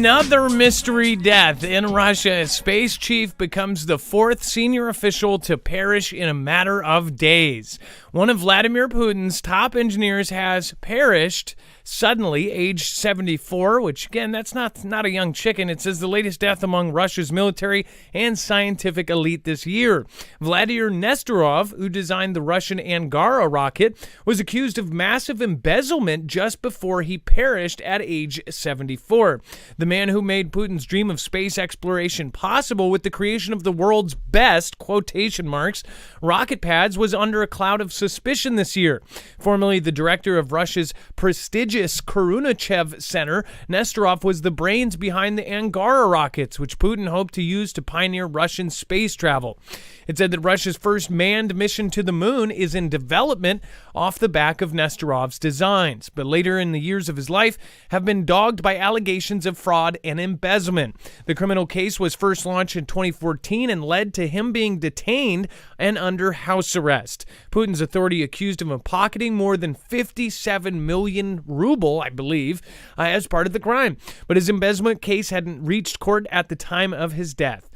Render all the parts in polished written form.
Another mystery death in Russia. A space chief becomes the fourth senior official to perish in a matter of days. One of Vladimir Putin's top engineers has perished suddenly, aged 74, which, again, that's not a young chicken. It says the latest death among Russia's military and scientific elite this year. Vladimir Nestorov, who designed the Russian Angara rocket, was accused of massive embezzlement just before he perished at age 74. The man who made Putin's dream of space exploration possible with the creation of the world's best, quotation marks, rocket pads was under a cloud of suspicion this year. Formerly the director of Russia's prestigious Kurunachev Center, Nestorov was the brains behind the Angara rockets, which Putin hoped to use to pioneer Russian space travel. It said that Russia's first manned mission to the moon is in development off the back of Nestorov's designs, but later in the years of his life have been dogged by allegations of fraud and embezzlement. The criminal case was first launched in 2014 and led to him being detained and under house arrest. Putin's authority accused him of pocketing more than 57 million ruble, I believe, as part of the crime. But his embezzlement case hadn't reached court at the time of his death.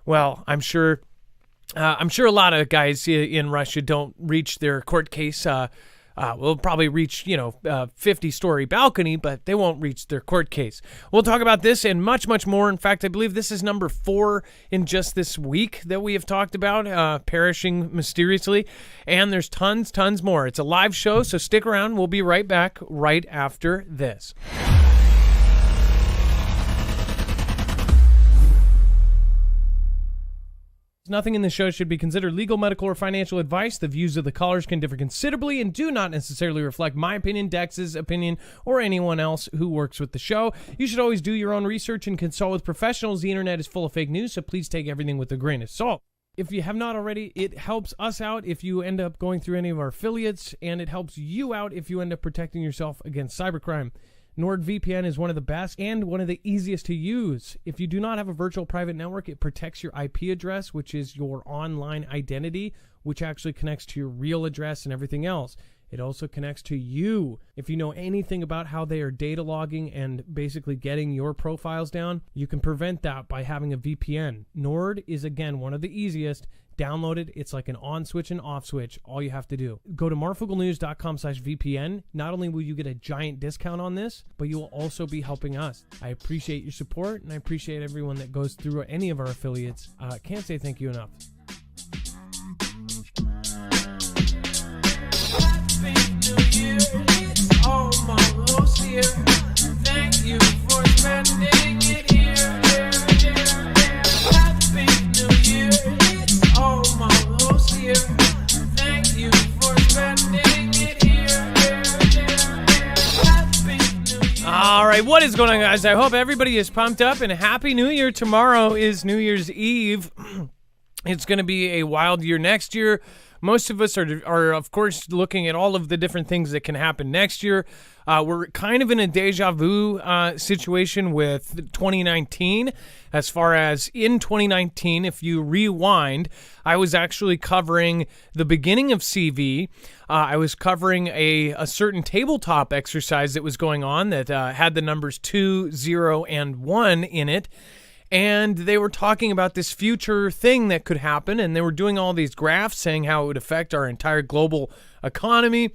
Well, I'm sure a lot of guys in Russia don't reach their court case. Will probably reach, 50-story balcony, but they won't reach their court case. We'll talk about this and much, much more. In fact, I believe this is number 4 in just this week that we have talked about, perishing mysteriously. And there's tons more. It's a live show, so stick around. We'll be right back right after this. Nothing in this show should be considered legal, medical, or financial advice. The views of the callers can differ considerably and do not necessarily reflect my opinion, Dex's opinion, or anyone else who works with the show. You should always do your own research and consult with professionals. The internet is full of fake news, so please take everything with a grain of salt. If you have not already, it helps us out if you end up going through any of our affiliates, and it helps you out if you end up protecting yourself against cybercrime. NordVPN is one of the best and one of the easiest to use. If you do not have a virtual private network, it protects your IP address, which is your online identity, which actually connects to your real address and everything else. It also connects to you. If you know anything about how they are data logging and basically getting your profiles down, you can prevent that by having a VPN. Nord is, again, one of the easiest. Download it. It's like an on switch and off switch. All you have to do. Go to marfooglenews.com/VPN. Not only will you get a giant discount on this, but you will also be helping us. I appreciate your support, and I appreciate everyone that goes through any of our affiliates. Can't say thank you enough. It's almost here. Thank you for spending it here. Happy New Year. It's almost here. Thank you for spending it here. Happy New Year. All right, what is going on, guys? I hope everybody is pumped up, and Happy New Year. Tomorrow is New Year's Eve. It's going to be a wild year next year. Most of us are, of course, looking at all of the different things that can happen next year. We're kind of in a deja vu situation with 2019. As far as in 2019, if you rewind, I was actually covering the beginning of CV. I was covering a certain tabletop exercise that was going on that had the numbers 2, 0, and 1 in it. And they were talking about this future thing that could happen, and they were doing all these graphs saying how it would affect our entire global economy.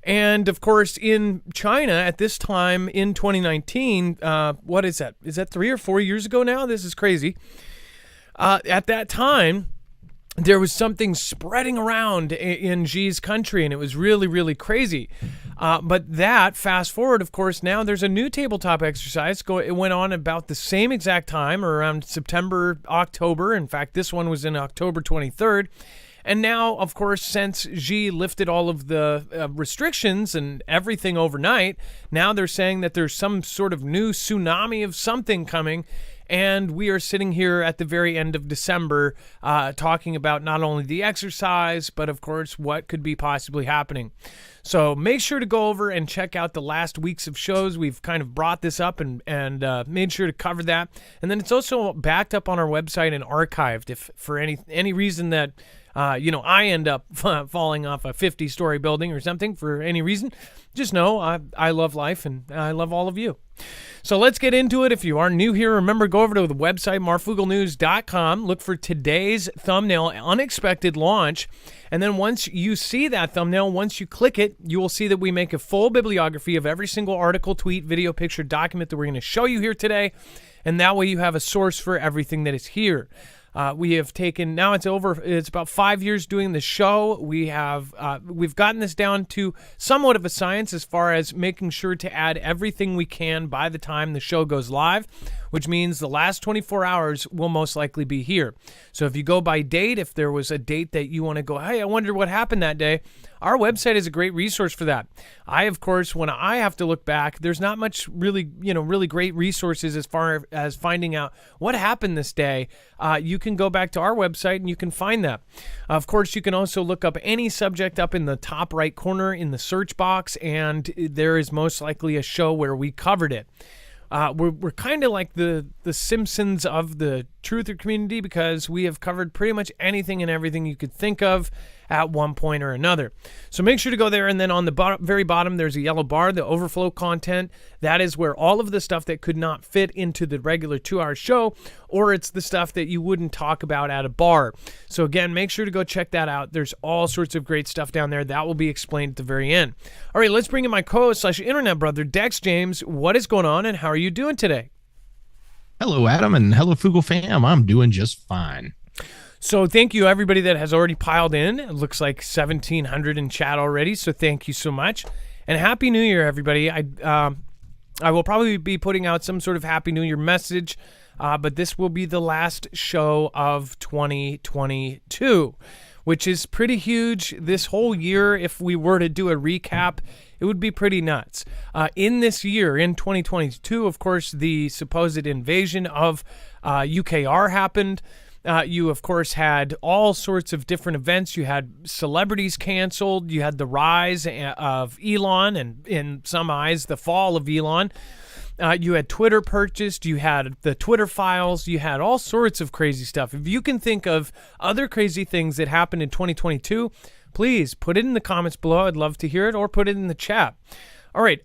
And, of course, in China at this time in 2019, what is that? Is that 3 or 4 years ago now? This is crazy. At that time, there was something spreading around in Xi's country, and it was really, really crazy. But that, fast forward, of course, now there's a new tabletop exercise. It went on about the same exact time, or around September, October. In fact, this one was in October 23rd. And now, of course, since Xi lifted all of the restrictions and everything overnight, now they're saying that there's some sort of new tsunami of something coming. And we are sitting here at the very end of December talking about not only the exercise, but, of course, what could be possibly happening. So make sure to go over and check out the last weeks of shows. We've kind of brought this up and made sure to cover that. And then it's also backed up on our website and archived if for any reason that I end up falling off a 50-story building or something for any reason, just know I love life and I love all of you. So let's get into it. If you are new here, remember, go over to the website, marfooglenews.com. Look for today's thumbnail, unexpected launch. And then once you see that thumbnail, once you click it, you will see that we make a full bibliography of every single article, tweet, video, picture, document that we're going to show you here today. And that way you have a source for everything that is here. We have taken, now it's about 5 years doing the show. We've gotten this down to somewhat of a science as far as making sure to add everything we can by the time the show goes live, which means the last 24 hours will most likely be here. So if you go by date, if there was a date that you want to go, hey, I wonder what happened that day, our website is a great resource for that. Of course, when I have to look back, there's not much really great resources as far as finding out what happened this day. You can go back to our website and you can find that. Of course, you can also look up any subject up in the top right corner in the search box, and there is most likely a show where we covered it. We're kind of like the Simpsons of the truther community because we have covered pretty much anything and everything you could think of at one point or another. So make sure to go there, and then on the very bottom there's a yellow bar, the overflow content. That is where all of the stuff that could not fit into the regular 2-hour show, or it's the stuff that you wouldn't talk about at a bar. So again, make sure to go check that out. There's all sorts of great stuff down there. That will be explained at the very end. All right, let's bring in my co-host/internet brother, Dex James. What is going on and how are you doing today? Hello, Adam, and hello, Foogle fam. I'm doing just fine. So thank you, everybody that has already piled in. It looks like 1,700 in chat already, so thank you so much. And Happy New Year, everybody. I will probably be putting out some sort of Happy New Year message, but this will be the last show of 2022, which is pretty huge. This whole year, if we were to do a recap, it would be pretty nuts. In this year, in 2022, of course, the supposed invasion of UKR happened. You, of course, had all sorts of different events. You had celebrities canceled. You had the rise of Elon, and in some eyes, the fall of Elon. You had Twitter purchased. You had the Twitter files. You had all sorts of crazy stuff. If you can think of other crazy things that happened in 2022, please put it in the comments below. I'd love to hear it, or put it in the chat. All right.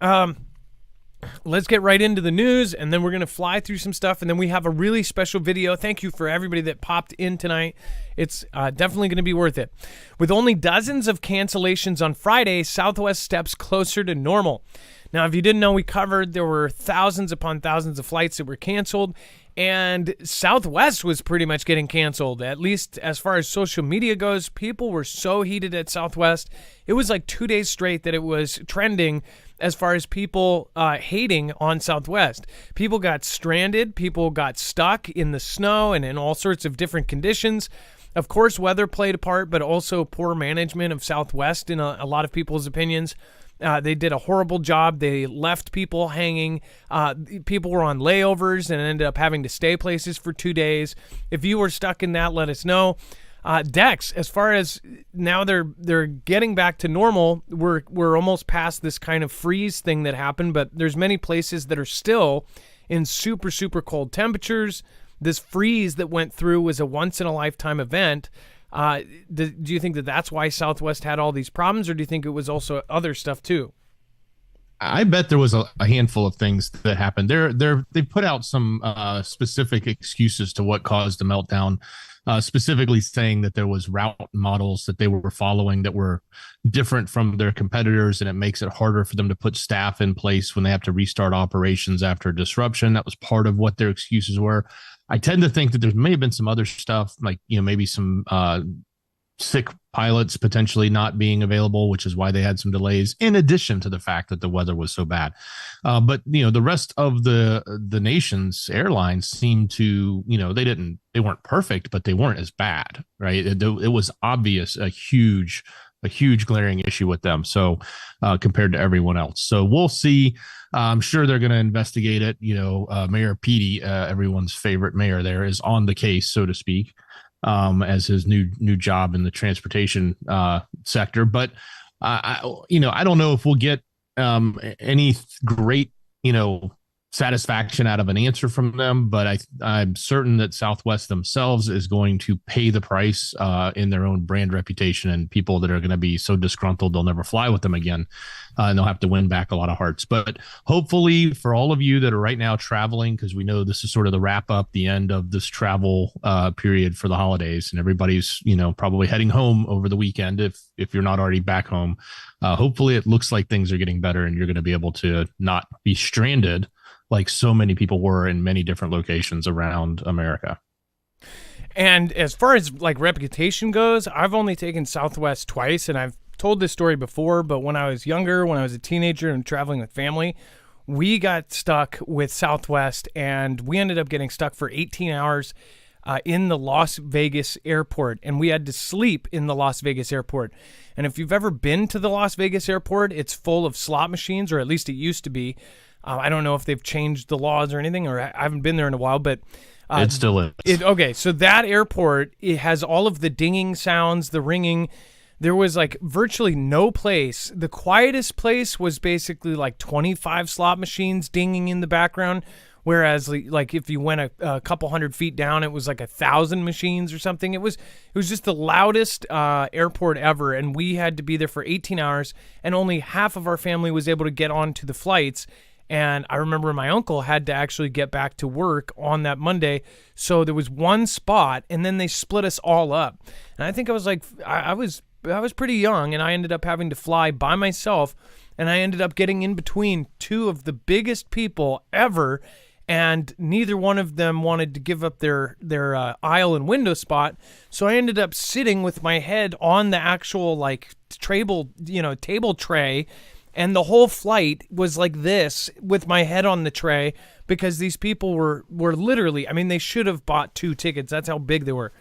Let's get right into the news, and then we're going to fly through some stuff, and then we have a really special video. Thank you for everybody that popped in tonight. It's definitely going to be worth it. With only dozens of cancellations on Friday, Southwest steps closer to normal. Now, if you didn't know, we covered there were thousands upon thousands of flights that were canceled, and Southwest was pretty much getting canceled. At least as far as social media goes, people were so heated at Southwest. It was like 2 days straight that it was trending as far as people hating on Southwest. People got stranded. People got stuck in the snow and in all sorts of different conditions. Of course, weather played a part, but also poor management of Southwest in a lot of people's opinions. They did a horrible job. They left people hanging. People were on layovers and ended up having to stay places for 2 days. If you were stuck in that, let us know. Dex, as far as now they're getting back to normal, we're almost past this kind of freeze thing that happened, but there's many places that are still in super, super cold temperatures. This freeze that went through was a once-in-a-lifetime event. Do you think that that's why Southwest had all these problems, or do you think it was also other stuff too? I bet there was a handful of things that happened. They put out some specific excuses to what caused the meltdown, specifically saying that there was route models that they were following that were different from their competitors, and it makes it harder for them to put staff in place when they have to restart operations after disruption. That was part of what their excuses were. I tend to think that there may have been some other stuff, like, maybe some sick pilots potentially not being available, which is why they had some delays, in addition to the fact that the weather was so bad. But the rest of the nation's airlines seemed to, they weren't perfect, but they weren't as bad, right? It was obvious, a huge glaring issue with them. So compared to everyone else. So we'll see. I'm sure they're going to investigate it. Mayor Petey, everyone's favorite mayor there, is on the case, so to speak, as his new job in the transportation sector. But I don't know if we'll get any great satisfaction out of an answer from them, but I'm certain that Southwest themselves is going to pay the price in their own brand reputation, and people that are going to be so disgruntled they'll never fly with them again, and they'll have to win back a lot of hearts. But hopefully for all of you that are right now traveling, because we know this is sort of the wrap up, the end of this travel period for the holidays, and everybody's probably heading home over the weekend if you're not already back home. Hopefully it looks like things are getting better and you're going to be able to not be stranded like so many people were in many different locations around America. And as far as like reputation goes, I've only taken Southwest twice, and I've told this story before, but when I was younger, when I was a teenager and traveling with family, we got stuck with Southwest, and we ended up getting stuck for 18 hours in the Las Vegas airport, and we had to sleep in the Las Vegas airport. And if you've ever been to the Las Vegas airport, it's full of slot machines, or at least it used to be. I don't know if they've changed the laws or anything, or I haven't been there in a while, but it still is. Okay, so that airport, it has all of the dinging sounds, the ringing. There was like virtually no place. The quietest place was basically like 25 slot machines dinging in the background, whereas like if you went a couple hundred feet down, it was like 1,000 machines or something. It was just the loudest airport ever, and we had to be there for 18 hours, and only half of our family was able to get onto the flights. And I remember my uncle had to actually get back to work on that Monday. So there was one spot, and then they split us all up. And I think I was like, I was pretty young, and I ended up having to fly by myself. And I ended up getting in between two of the biggest people ever. And neither one of them wanted to give up their aisle and window spot. So I ended up sitting with my head on the actual like table tray. And the whole flight was like this with my head on the tray, because these people were literally, I mean, they should have bought 2 tickets. That's how big they were.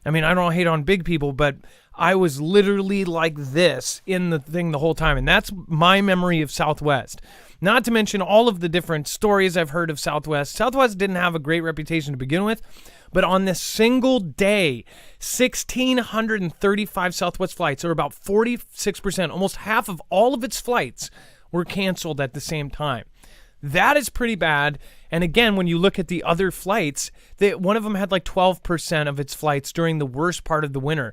I mean, I don't hate on big people, but I was literally like this in the thing the whole time. And that's my memory of Southwest. Not to mention all of the different stories I've heard of Southwest. Southwest didn't have a great reputation to begin with, but on this single day, 1,635 Southwest flights, or about 46%, almost half of all of its flights, were canceled at the same time. That is pretty bad. And again, when you look at the other flights, one of them had like 12% of its flights during the worst part of the winter.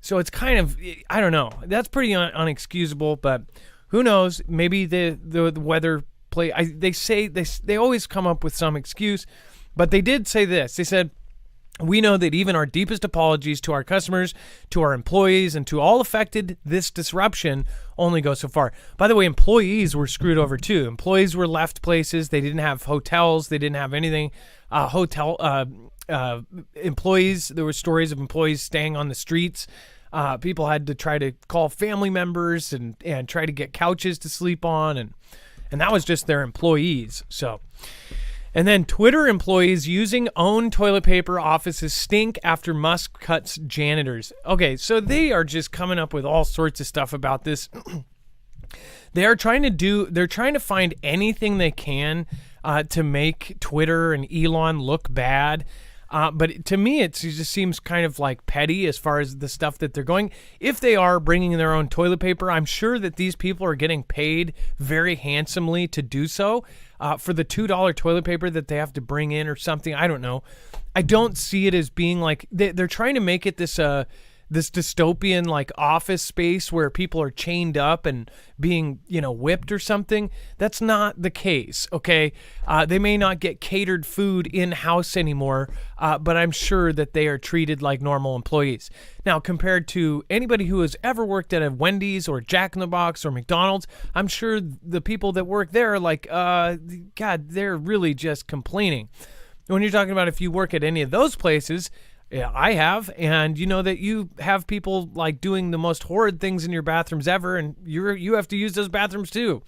So it's kind of, I don't know. That's pretty unexcusable, but who knows? Maybe the weather play. They always come up with some excuse, but they did say this. They said, "We know that even our deepest apologies to our customers, to our employees, and to all affected, this disruption only goes so far." By the way, employees were screwed over too. Employees were left places. They didn't have hotels. They didn't have anything. Employees, there were stories of employees staying on the streets. People had to try to call family members and try to get couches to sleep on. And that was just their employees. So... And then Twitter employees using own toilet paper offices stink after Musk cuts janitors. Okay, so they are just coming up with all sorts of stuff about this. They're trying to find anything they can to make Twitter and Elon look bad. But to me, it just seems kind of like petty as far as the stuff that they're going. If they are bringing their own toilet paper, I'm sure that these people are getting paid very handsomely to do so. For the $2 toilet paper that they have to bring in or something. I don't know. I don't see it as being like they're trying to make it this dystopian like office space where people are chained up and being, whipped or something. That's not the case. Okay. They may not get catered food in house anymore, but I'm sure that they are treated like normal employees. Now, compared to anybody who has ever worked at a Wendy's or Jack in the Box or McDonald's, I'm sure the people that work there are like, God, they're really just complaining. When you're talking about if you work at any of those places, yeah, I have, and you know that you have people like doing the most horrid things in your bathrooms ever, and you have to use those bathrooms too.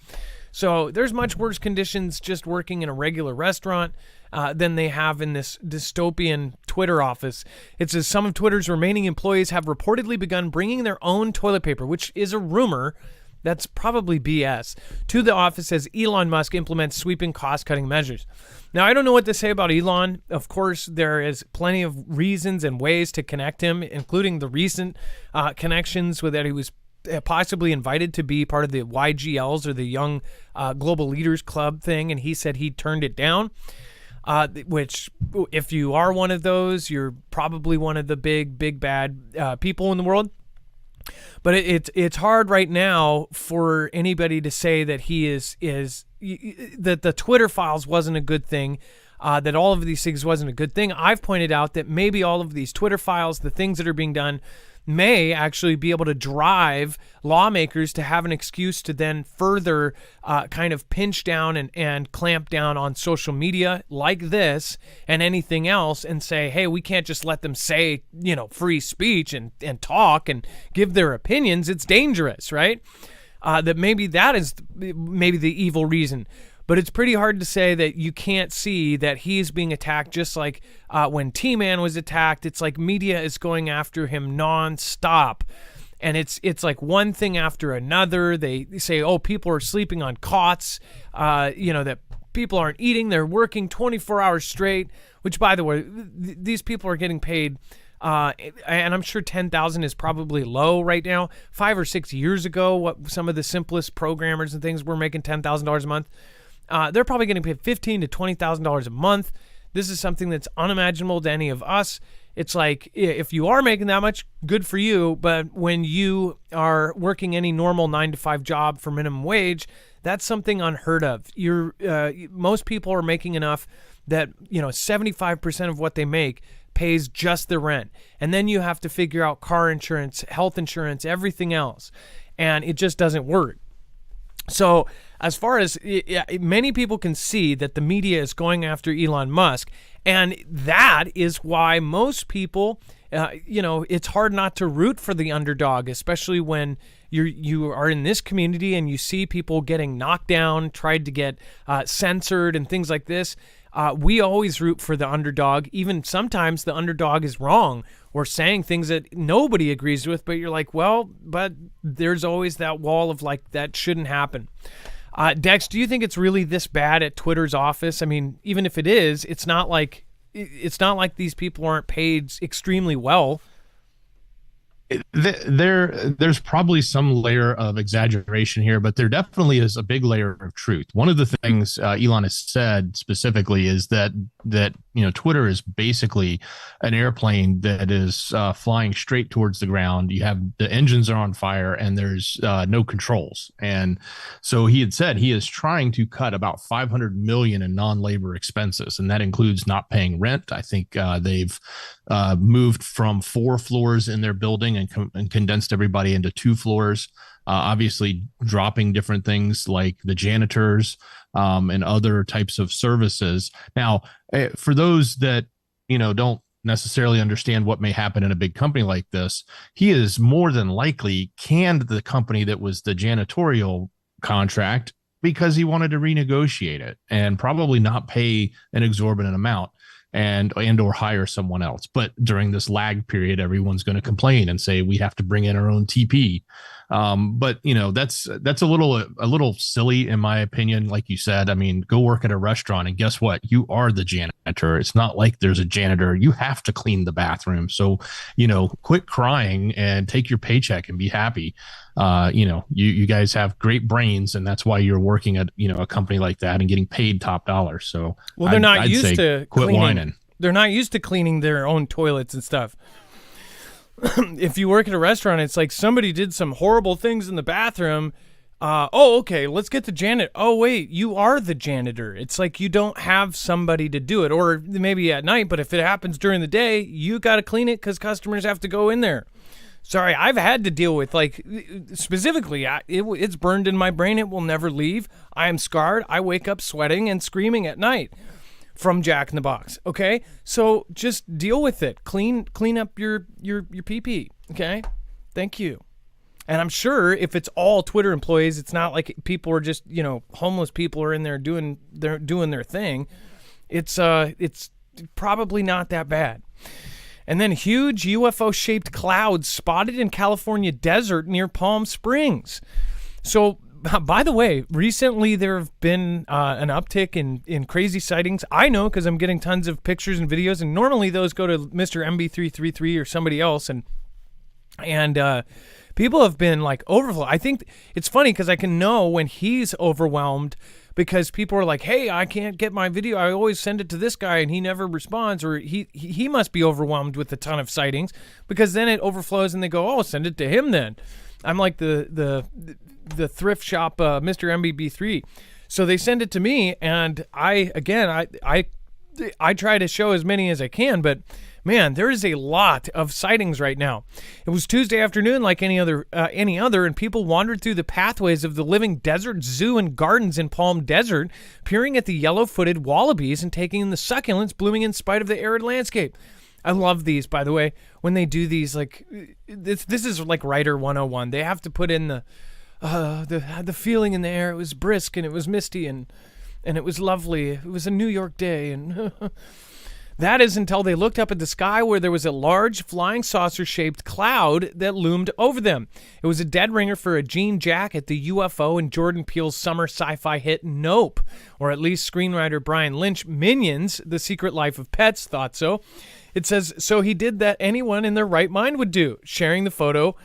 So there's much worse conditions just working in a regular restaurant than they have in this dystopian Twitter office. It says some of Twitter's remaining employees have reportedly begun bringing their own toilet paper, which is a rumor. That's probably BS, to the office as Elon Musk implements sweeping cost-cutting measures. Now, I don't know what to say about Elon. Of course, there is plenty of reasons and ways to connect him, including the recent connections with that he was possibly invited to be part of the YGLs, or the Young Global Leaders Club thing, and he said he turned it down. Which, if you are one of those, you're probably one of the big bad people in the world. But it's hard right now for anybody to say that he is that the Twitter files wasn't a good thing, that all of these things wasn't a good thing. I've pointed out that maybe all of these Twitter files, the things that are being done, may actually be able to drive lawmakers to have an excuse to then further kind of pinch down and clamp down on social media like this and anything else, and say, hey, we can't just let them say, free speech and talk and give their opinions. It's dangerous, right? That is maybe the evil reason. But it's pretty hard to say that you can't see that he's being attacked, just like when T-Man was attacked. It's like media is going after him nonstop. And it's like one thing after another. They say, oh, people are sleeping on cots, that people aren't eating. They're working 24 hours straight, which, by the way, these people are getting paid. And I'm sure 10,000 is probably low right now. 5 or 6 years ago, what some of the simplest programmers and things were making $10,000 a month. They're probably getting paid $15,000 to $20,000 a month. This is something that's unimaginable to any of us. It's like, if you are making that much, good for you. But when you are working any normal 9-to-5 job for minimum wage, that's something unheard of. Most people are making enough that 75% of what they make pays just the rent, and then you have to figure out car insurance, health insurance, everything else, and it just doesn't work. So as far as many people can see that the media is going after Elon Musk, and that is why most people, it's hard not to root for the underdog, especially when you are in this community and you see people getting knocked down, tried to get censored and things like this. We always root for the underdog. Even sometimes the underdog is wrong or saying things that nobody agrees with, but you're like, well, but there's always that wall of like, that shouldn't happen. Dex, do you think it's really this bad at Twitter's office? I mean, even if it is, it's not like these people aren't paid extremely well. There's probably some layer of exaggeration here, but there definitely is a big layer of truth. One of the things Elon has said specifically is that Twitter is basically an airplane that is flying straight towards the ground. You have the engines are on fire and there's no controls. And so he had said he is trying to cut about $500 million in non-labor expenses, and that includes not paying rent. I think they've moved from 4 floors in their building and condensed everybody into 2 floors. Obviously dropping different things like the janitors and other types of services. Now, for those that, don't necessarily understand what may happen in a big company like this, he is more than likely canned the company that was the janitorial contract because he wanted to renegotiate it and probably not pay an exorbitant amount and or hire someone else. But during this lag period, everyone's going to complain and say we have to bring in our own TP. But that's a little silly in my opinion. Like you said, I mean, go work at a restaurant and guess what? You are the janitor. It's not like there's a janitor. You have to clean the bathroom. So, quit crying and take your paycheck and be happy. You guys have great brains, and that's why you're working at, a company like that and getting paid top dollar. So, well, they're not used to quit whining. They're not used to cleaning their own toilets and stuff. If you work at a restaurant, it's like somebody did some horrible things in the bathroom. Okay, let's get the janitor. Oh, wait, you are the janitor. It's like you don't have somebody to do it, or maybe at night, but if it happens during the day, you got to clean it because customers have to go in there. Sorry, I've had to deal with, like, specifically, it's burned in my brain. It will never leave. I am scarred. I wake up sweating and screaming at night from Jack in the Box. Okay, so just deal with it. Clean up your pee-pee. Okay, thank you. And I'm sure if it's all Twitter employees, it's not like people are just homeless people are in there doing their thing. It's probably not that bad. And then huge UFO-shaped clouds spotted in California desert near Palm Springs. So, by the way, recently there have been an uptick in crazy sightings. I know because I'm getting tons of pictures and videos, and normally those go to Mr. MB333 or somebody else, and And people have been like overflow. I think it's funny because I can know when he's overwhelmed because people are like, hey, I can't get my video. I always send it to this guy and he never responds, or he must be overwhelmed with a ton of sightings, because then it overflows and they go, oh, send it to him then. I'm like the thrift shop Mr. MBB3. So they send it to me, and I try to show as many as I can, but man, there is a lot of sightings right now. It was Tuesday afternoon like any other, and people wandered through the pathways of the living desert zoo and gardens in Palm Desert, peering at the yellow-footed wallabies and taking in the succulents blooming in spite of the arid landscape. I love these, by the way, when they do these, like, this is like Writer 101. They have to put in the feeling in the air. It was brisk and it was misty and it was lovely. It was a New York day, and that is until they looked up at the sky where there was a large flying saucer-shaped cloud that loomed over them. It was a dead ringer for a jean jacket, the UFO in Jordan Peele's summer sci-fi hit Nope, or at least screenwriter Brian Lynch, Minions, The Secret Life of Pets, thought so. It says, so he did that anyone in their right mind would do, sharing the photo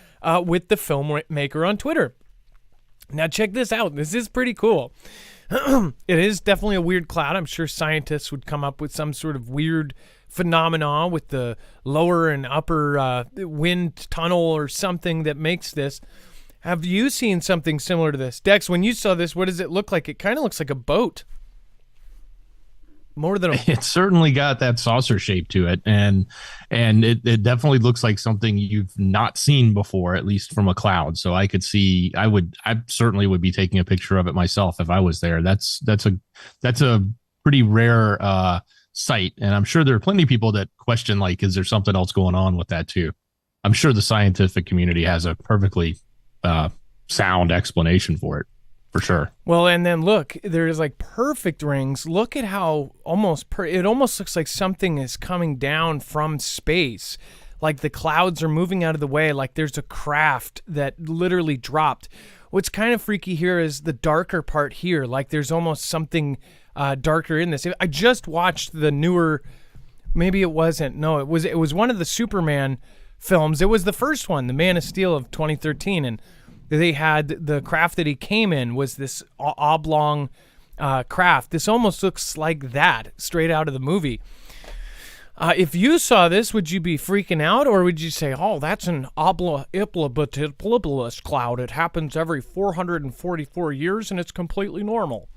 with the filmmaker on Twitter. Now check this out. This is pretty cool. It is definitely a weird cloud. I'm sure scientists would come up with some sort of weird phenomena with the lower and upper wind tunnel or something that makes this. Have you seen something similar to this? Dex, when you saw this, what does it look like? It kind of looks like a boat. More than It certainly got that saucer shape to it, and it definitely looks like something you've not seen before, at least from a cloud. So I could see, I certainly would be taking a picture of it myself if I was there. That's a pretty rare sight, and I'm sure there are plenty of people that question, like, is there something else going on with that too? I'm sure the scientific community has a perfectly sound explanation for it. For sure. Well, and then look, there's like perfect rings. Look at how it almost looks like something is coming down from space. Like the clouds are moving out of the way. Like there's a craft that literally dropped. What's kind of freaky here is the darker part here. Like there's almost something darker in this. I just watched the newer, maybe it wasn't. No, it was one of the Superman films. It was the first one, the Man of Steel of 2013. And they had the craft that he came in was this oblong craft. This almost looks like that straight out of the movie. If you saw this, would you be freaking out, or would you say, oh, that's an oblibulus cloud. It happens every 444 years and it's completely normal.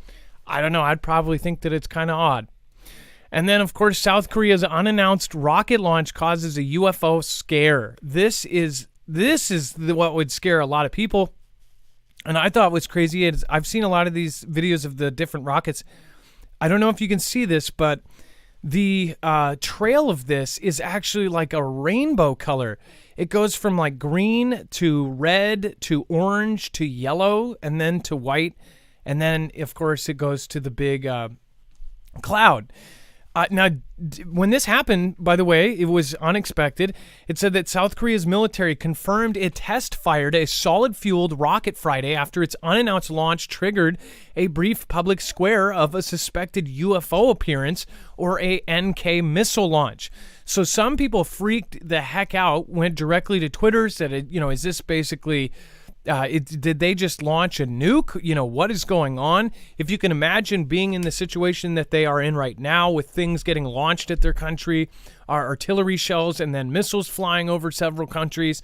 I don't know. I'd probably think that it's kind of odd. And then, of course, South Korea's unannounced rocket launch causes a UFO scare. This is what would scare a lot of people. And I thought what's crazy is I've seen a lot of these videos of the different rockets. I don't know if you can see this, but the trail of this is actually like a rainbow color. It goes from like green to red to orange to yellow and then to white. And then, of course, it goes to the big cloud. Now, when this happened, by the way, it was unexpected. It said that South Korea's military confirmed it test-fired a solid-fueled rocket Friday after its unannounced launch triggered a brief public square of a suspected UFO appearance or a NK missile launch. So some people freaked the heck out, went directly to Twitter, said, is this basically... did they just launch a nuke? What is going on? If you can imagine being in the situation that they are in right now with things getting launched at their country, artillery shells and then missiles flying over several countries,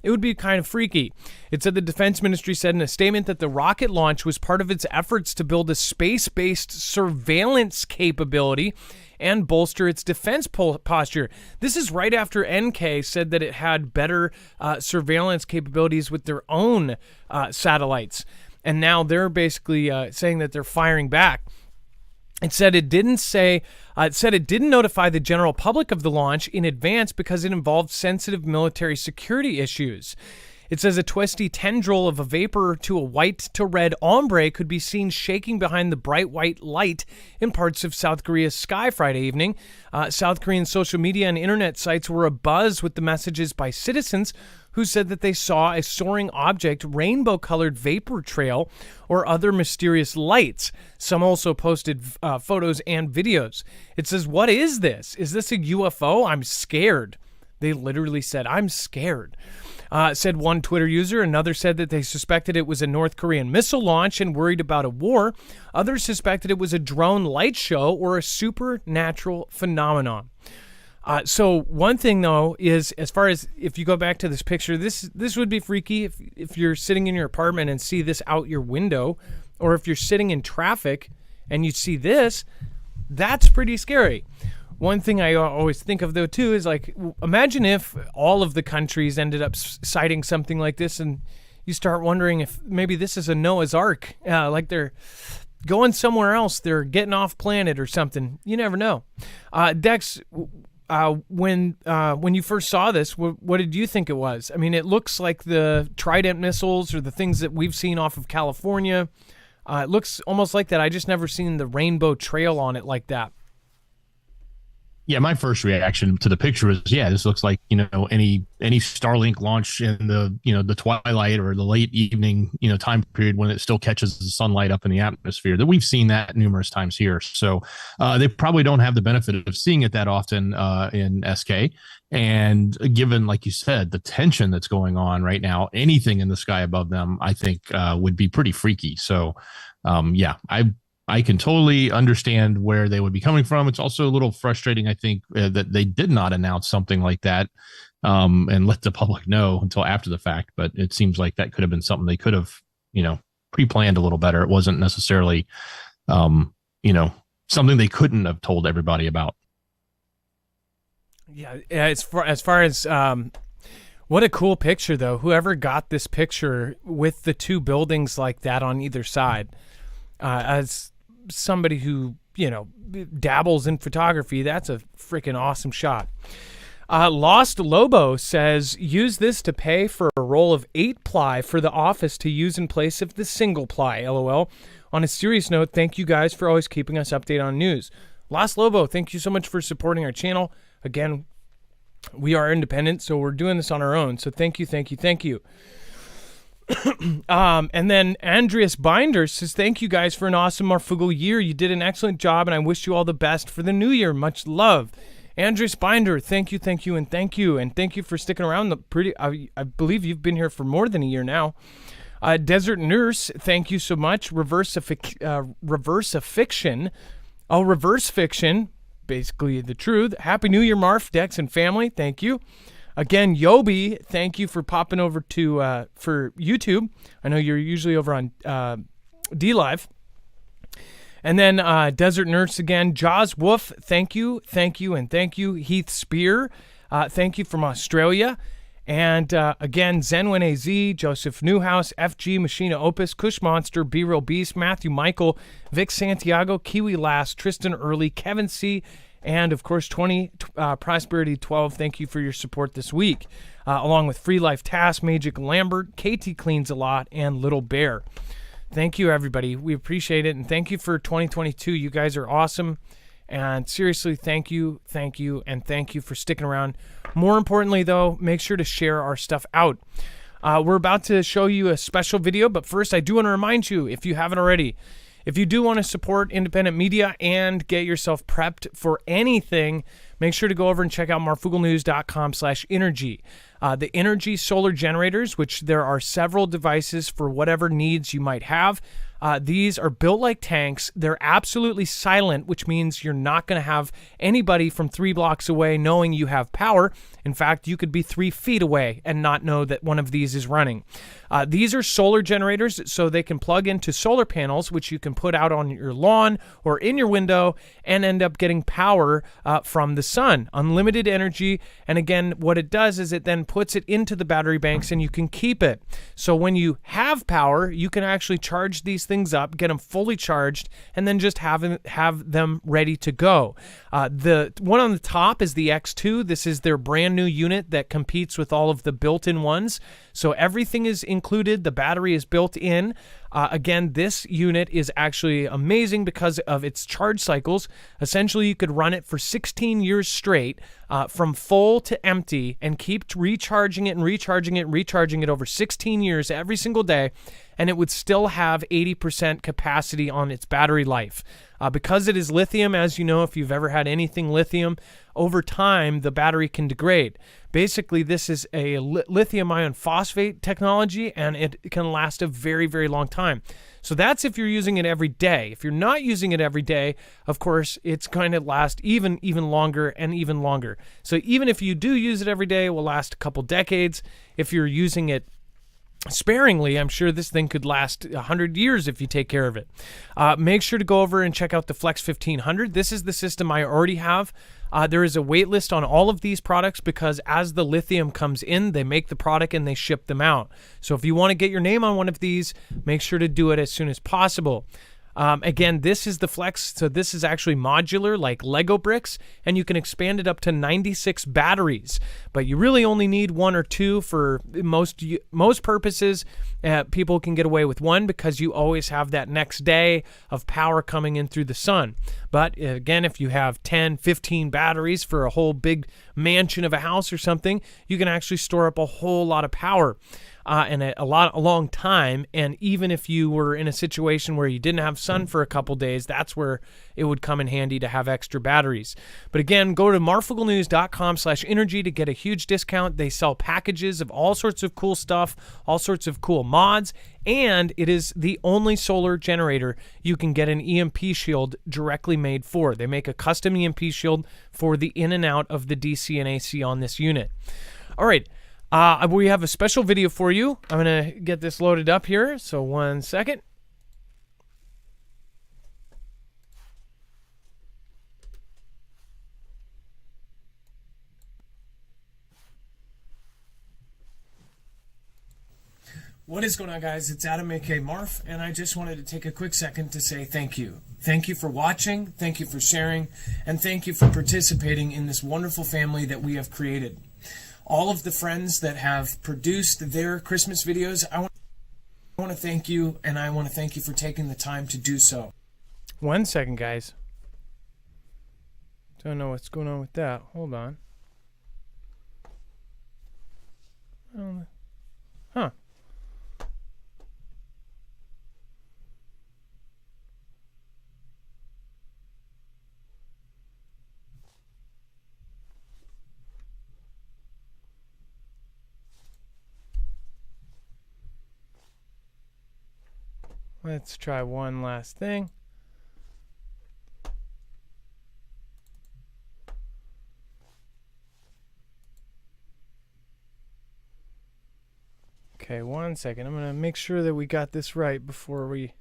it would be kind of freaky. It said the defense ministry said in a statement that the rocket launch was part of its efforts to build a space-based surveillance capability and bolster its defense posture. This is right after NK said that it had better surveillance capabilities with their own satellites. And now they're basically saying that they're firing back. It said it didn't notify the general public of the launch in advance because it involved sensitive military security issues. It says a twisty tendril of a vapor to a white to red ombre could be seen shaking behind the bright white light in parts of South Korea's sky Friday evening. South Korean social media and internet sites were abuzz with the messages by citizens who said that they saw a soaring object, rainbow-colored vapor trail, or other mysterious lights. Some also posted photos and videos. It says, what is this? Is this a UFO? I'm scared. They literally said, I'm scared. said one Twitter user. Another said that they suspected it was a North Korean missile launch and worried about a war. Others suspected it was a drone light show or a supernatural phenomenon. So one thing, though, is as far as if you go back to this picture, this would be freaky if you're sitting in your apartment and see this out your window, or if you're sitting in traffic and you see this, that's pretty scary. One thing I always think of, though, too, is like, imagine if all of the countries ended up citing something like this, and you start wondering if maybe this is a Noah's Ark, like they're going somewhere else, they're getting off planet or something. You never know. Dex, when you first saw this, what did you think it was? I mean, it looks like the Trident missiles or the things that we've seen off of California. It looks almost like that. I just never seen the rainbow trail on it like that. Yeah, my first reaction to the picture was, this looks like, any Starlink launch in the, the twilight or the late evening, time period when it still catches the sunlight up in the atmosphere. That we've seen that numerous times here. So they probably don't have the benefit of seeing it that often in SK. And given, like you said, the tension that's going on right now, anything in the sky above them, I think would be pretty freaky. So, I can totally understand where they would be coming from. It's also a little frustrating, I think, that they did not announce something like that and let the public know until after the fact. But it seems like that could have been something they could have, pre-planned a little better. It wasn't necessarily, something they couldn't have told everybody about. Yeah, as far as what a cool picture, though. Whoever got this picture with the two buildings like that on either side, as somebody who, dabbles in photography, that's a freaking awesome shot. Lost Lobo says, use this to pay for a roll of 8-ply for the office to use in place of the single ply, LOL. On a serious note, thank you guys for always keeping us updated on news. Lost Lobo, thank you so much for supporting our channel. Again, we are independent, so we're doing this on our own. So thank you. And then Andreas Binder says, thank you guys for an awesome Marfoogle year. You did an excellent job, and I wish you all the best for the new year. Much love. Andreas Binder, thank you. And thank you for sticking around. I believe you've been here for more than a year now. Desert Nurse, thank you so much. Reverse fiction, basically the truth. Happy New Year, Marf, Dex, and family. Thank you. Again, Yobi, thank you for popping over to for YouTube. I know you're usually over on DLive. And then Desert Nurse again. Jaws Wolf, thank you. Heath Spear, thank you from Australia. And again, Zenwin AZ, Joseph Newhouse, FG, Machina Opus, Kush Monster, B-Real Beast, Matthew Michael, Vic Santiago, Kiwi Last, Tristan Early, Kevin C., and, of course, Prosperity 12, thank you for your support this week. Along with Free Life Task, Magic Lambert, KT Cleans a Lot, and Little Bear. Thank you, everybody. We appreciate it. And thank you for 2022. You guys are awesome. And seriously, thank you, and thank you for sticking around. More importantly, though, make sure to share our stuff out. We're about to show you a special video, but first, I do want to remind you, if you haven't already, if you do want to support independent media and get yourself prepped for anything, make sure to go over and check out marfooglenews.com/energy. The energy solar generators, which there are several devices for whatever needs you might have. These are built like tanks. They're absolutely silent, which means you're not going to have anybody from 3 blocks away knowing you have power. In fact, you could be 3 feet away and not know that one of these is running. These are solar generators, so they can plug into solar panels, which you can put out on your lawn or in your window and end up getting power from the sun. Unlimited energy. And again, what it does is it then puts it into the battery banks and you can keep it. So when you have power, you can actually charge these things up, get them fully charged, and then just have them ready to go. The one on the top is the X2. This is their brand new unit that competes with all of the built-in ones. So everything is included. The battery is built in. Again, this unit is actually amazing because of its charge cycles. Essentially, you could run it for 16 years straight from full to empty and keep recharging it over 16 years every single day, and it would still have 80% capacity on its battery life. Because it is lithium, as you know, if you've ever had anything lithium, over time the battery can degrade. Basically, this is a lithium ion phosphate technology, and it can last a very, very long time. So that's if you're using it every day. If you're not using it every day, of course, it's going to last even longer and even longer. So even if you do use it every day, it will last a couple decades. If you're using it sparingly, I'm sure this thing could last 100 years if you take care of it. Make sure to go over and check out the Flex 1500. This is the system I already have. There is a wait list on all of these products because as the lithium comes in, they make the product and they ship them out. So if you want to get your name on one of these, make sure to do it as soon as possible. Again, this is the Flex, so this is actually modular like Lego bricks, and you can expand it up to 96 batteries, but you really only need 1 or 2 for most purposes. People can get away with 1 because you always have that next day of power coming in through the sun. But again, if you have 10, 15 batteries for a whole big mansion of a house or something, you can actually store up a whole lot of power. And a long time. And even if you were in a situation where you didn't have sun for a couple days, that's where it would come in handy to have extra batteries. But again, go to marfooglenews.com/energy to get a huge discount. They sell packages of all sorts of cool stuff, all sorts of cool mods, and it is the only solar generator you can get an EMP shield directly made for. They make a custom EMP shield for the in and out of the DC and AC on this unit. All right. We have a special video for you. I'm going to get this loaded up here, so 1 second. What is going on, guys? It's Adam, aka Marf, and I just wanted to take a quick second to say thank you. Thank you for watching, thank you for sharing, and thank you for participating in this wonderful family that we have created. All of the friends that have produced their Christmas videos, I want to thank you, and I want to thank you for taking the time to do so. 1 second, guys. Don't know what's going on with that. Hold on. Huh. Let's try one last thing. Okay, 1 second. I'm going to make sure that we got this right before we...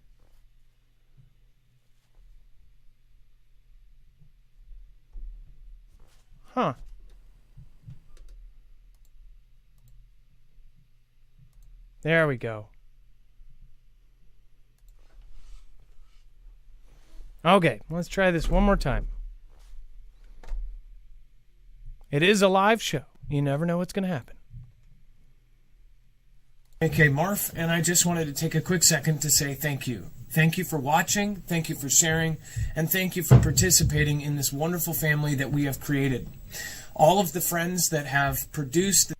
Huh. There we go. Okay, let's try this one more time. It is a live show. You never know what's going to happen. Okay, Marf, and I just wanted to take a quick second to say thank you. Thank you for watching, thank you for sharing, and thank you for participating in this wonderful family that we have created. All of the friends that have produced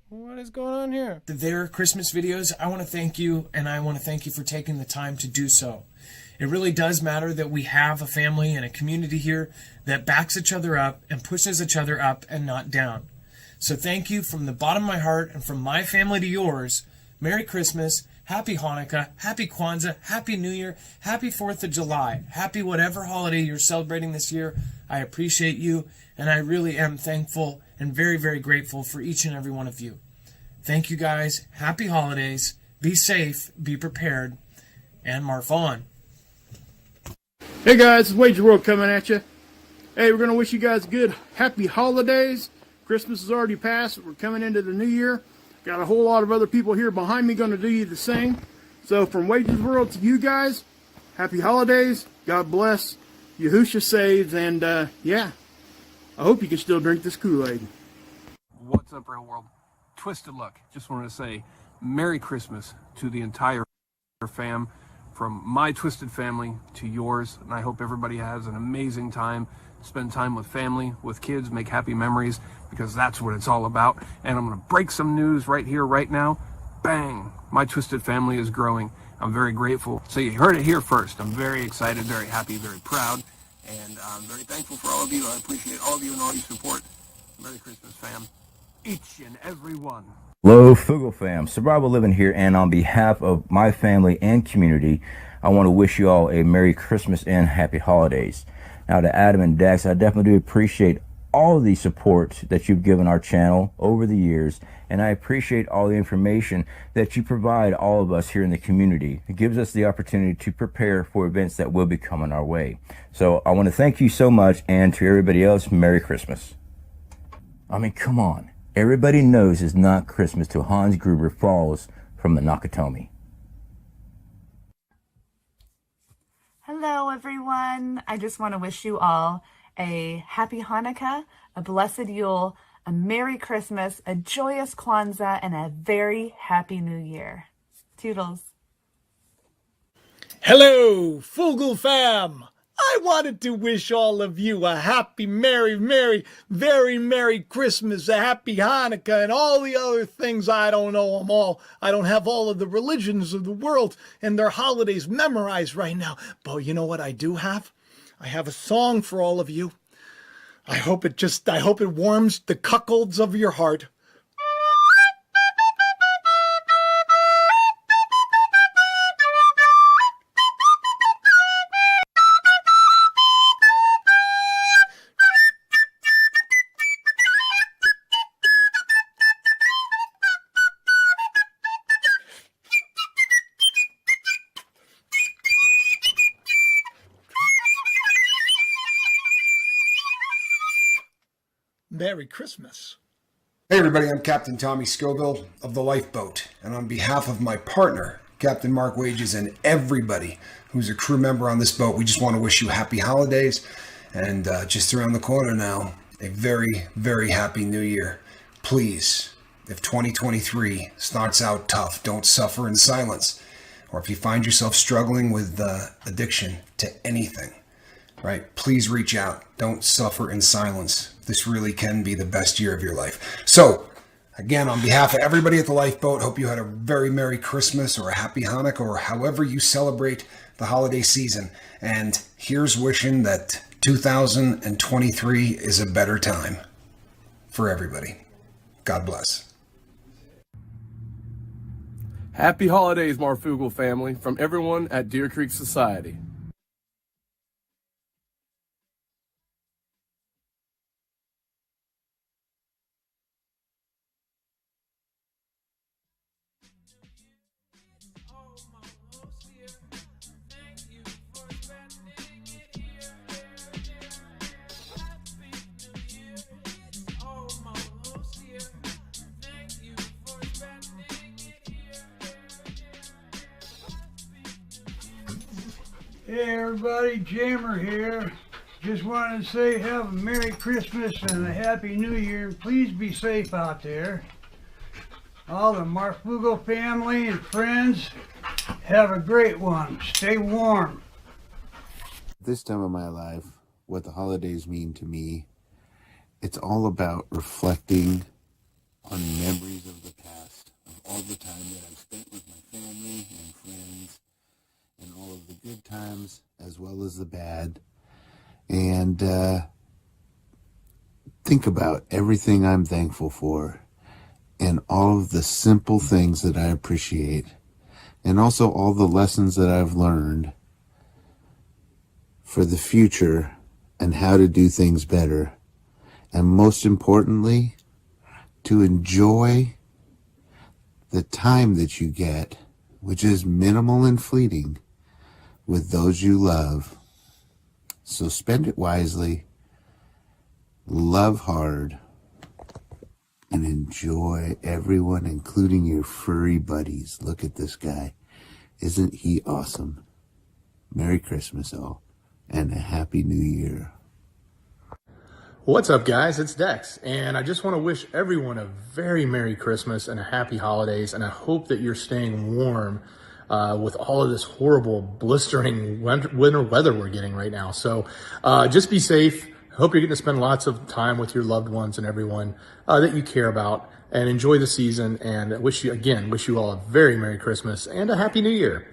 what is going on here? Their Christmas videos, I want to thank you, and I want to thank you for taking the time to do so. It really does matter that we have a family and a community here that backs each other up and pushes each other up and not down. So thank you from the bottom of my heart and from my family to yours. Merry Christmas, Happy Hanukkah, Happy Kwanzaa, Happy New Year, Happy 4th of July, Happy whatever holiday you're celebrating this year. I appreciate you, and I really am thankful and very, very grateful for each and every one of you. Thank you, guys. Happy holidays. Be safe, be prepared, and Marf on. Hey guys, it's Wager World coming at you. Hey, we're going to wish you guys good happy holidays. Christmas is already passed. We're coming into the new year. Got a whole lot of other people here behind me going to do you the same. So from Wages World to you guys, happy holidays. God bless. Yahusha saves. And yeah, I hope you can still drink this Kool-Aid. What's up, real world? Twisted Luck. Just wanted to say Merry Christmas to the entire fam. From my Twisted family to yours. And I hope everybody has an amazing time. Spend time with family, with kids, make happy memories, because that's what it's all about. And I'm going to break some news right here, right now. Bang! My Twisted family is growing. I'm very grateful. So you heard it here first. I'm very excited, very happy, very proud, and I'm very thankful for all of you. I appreciate all of you and all your support. Merry Christmas, fam. Each and every one. Hello, Fugle fam. Survival Living here, and on behalf of my family and community, I want to wish you all a Merry Christmas and Happy Holidays. Now, to Adam and Dex, I definitely do appreciate all the support that you've given our channel over the years, and I appreciate all the information that you provide all of us here in the community. It gives us the opportunity to prepare for events that will be coming our way. So I want to thank you so much, and to everybody else, Merry Christmas. I mean, come on. Everybody knows it's not Christmas till Hans Gruber falls from the Nakatomi. Hello, everyone. I just want to wish you all a happy Hanukkah, a blessed Yule, a Merry Christmas, a joyous Kwanzaa, and a very happy New Year. Toodles. Hello, Fugle fam. I wanted to wish all of you a happy, very merry Christmas, a happy Hanukkah, and all the other things. I don't know them all. I don't have all of the religions of the world and their holidays memorized right now. But you know what I do have? I have a song for all of you. I hope it warms the cuckolds of your heart. Merry Christmas. Hey everybody, I'm Captain Tommy Scoville of the Lifeboat, and on behalf of my partner, Captain Mark Wages, and everybody who's a crew member on this boat, we just want to wish you happy holidays, and just around the corner now, a very happy new year. Please, if 2023 starts out tough, don't suffer in silence, or if you find yourself struggling with addiction to anything, right? Please reach out. Don't suffer in silence. This really can be the best year of your life. So, again, on behalf of everybody at the Lifeboat, hope you had a very Merry Christmas or a Happy Hanukkah or however you celebrate the holiday season. And here's wishing that 2023 is a better time for everybody. God bless. Happy holidays, Marfoogle family, from everyone at Deer Creek Society. Hey everybody, Jammer here. Just wanted to say have a Merry Christmas and a Happy New Year. Please be safe out there. All the Marfoogle family and friends, have a great one. Stay warm. This time of my life, what the holidays mean to me, it's all about reflecting on memories of the past, of all the time that I've spent with my family and friends, and all of the good times as well as the bad, and think about everything I'm thankful for and all of the simple things that I appreciate, and also all the lessons that I've learned for the future and how to do things better, and most importantly, to enjoy the time that you get, which is minimal and fleeting, with those you love. So spend it wisely, love hard, and enjoy everyone, including your furry buddies. Look at this guy. Isn't he awesome? Merry Christmas all, and a Happy New Year. What's up, guys? It's Dex, and I just want to wish everyone a very Merry Christmas and a Happy Holidays, and I hope that you're staying warm with all of this horrible, blistering winter weather we're getting right now. So just be safe. Hope you're getting to spend lots of time with your loved ones and everyone that you care about, and enjoy the season, and wish you all a very Merry Christmas and a Happy New Year.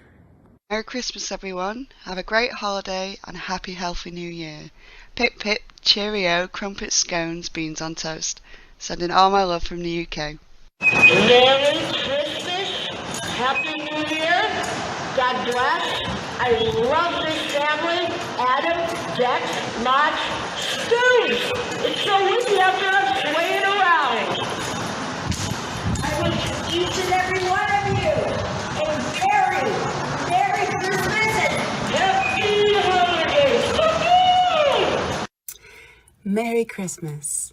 Merry Christmas, everyone. Have a great holiday and a happy, healthy new year. Pip, pip, cheerio, crumpets, scones, beans on toast. Sending all my love from the UK. Merry Christmas, Happy New Year, God bless. I love this family, Adam, Dex, Mach, Stu. It's so windy out there, I'm swaying around. I wish each and every one of you a very Merry Christmas and Happy Holidays. Merry Christmas.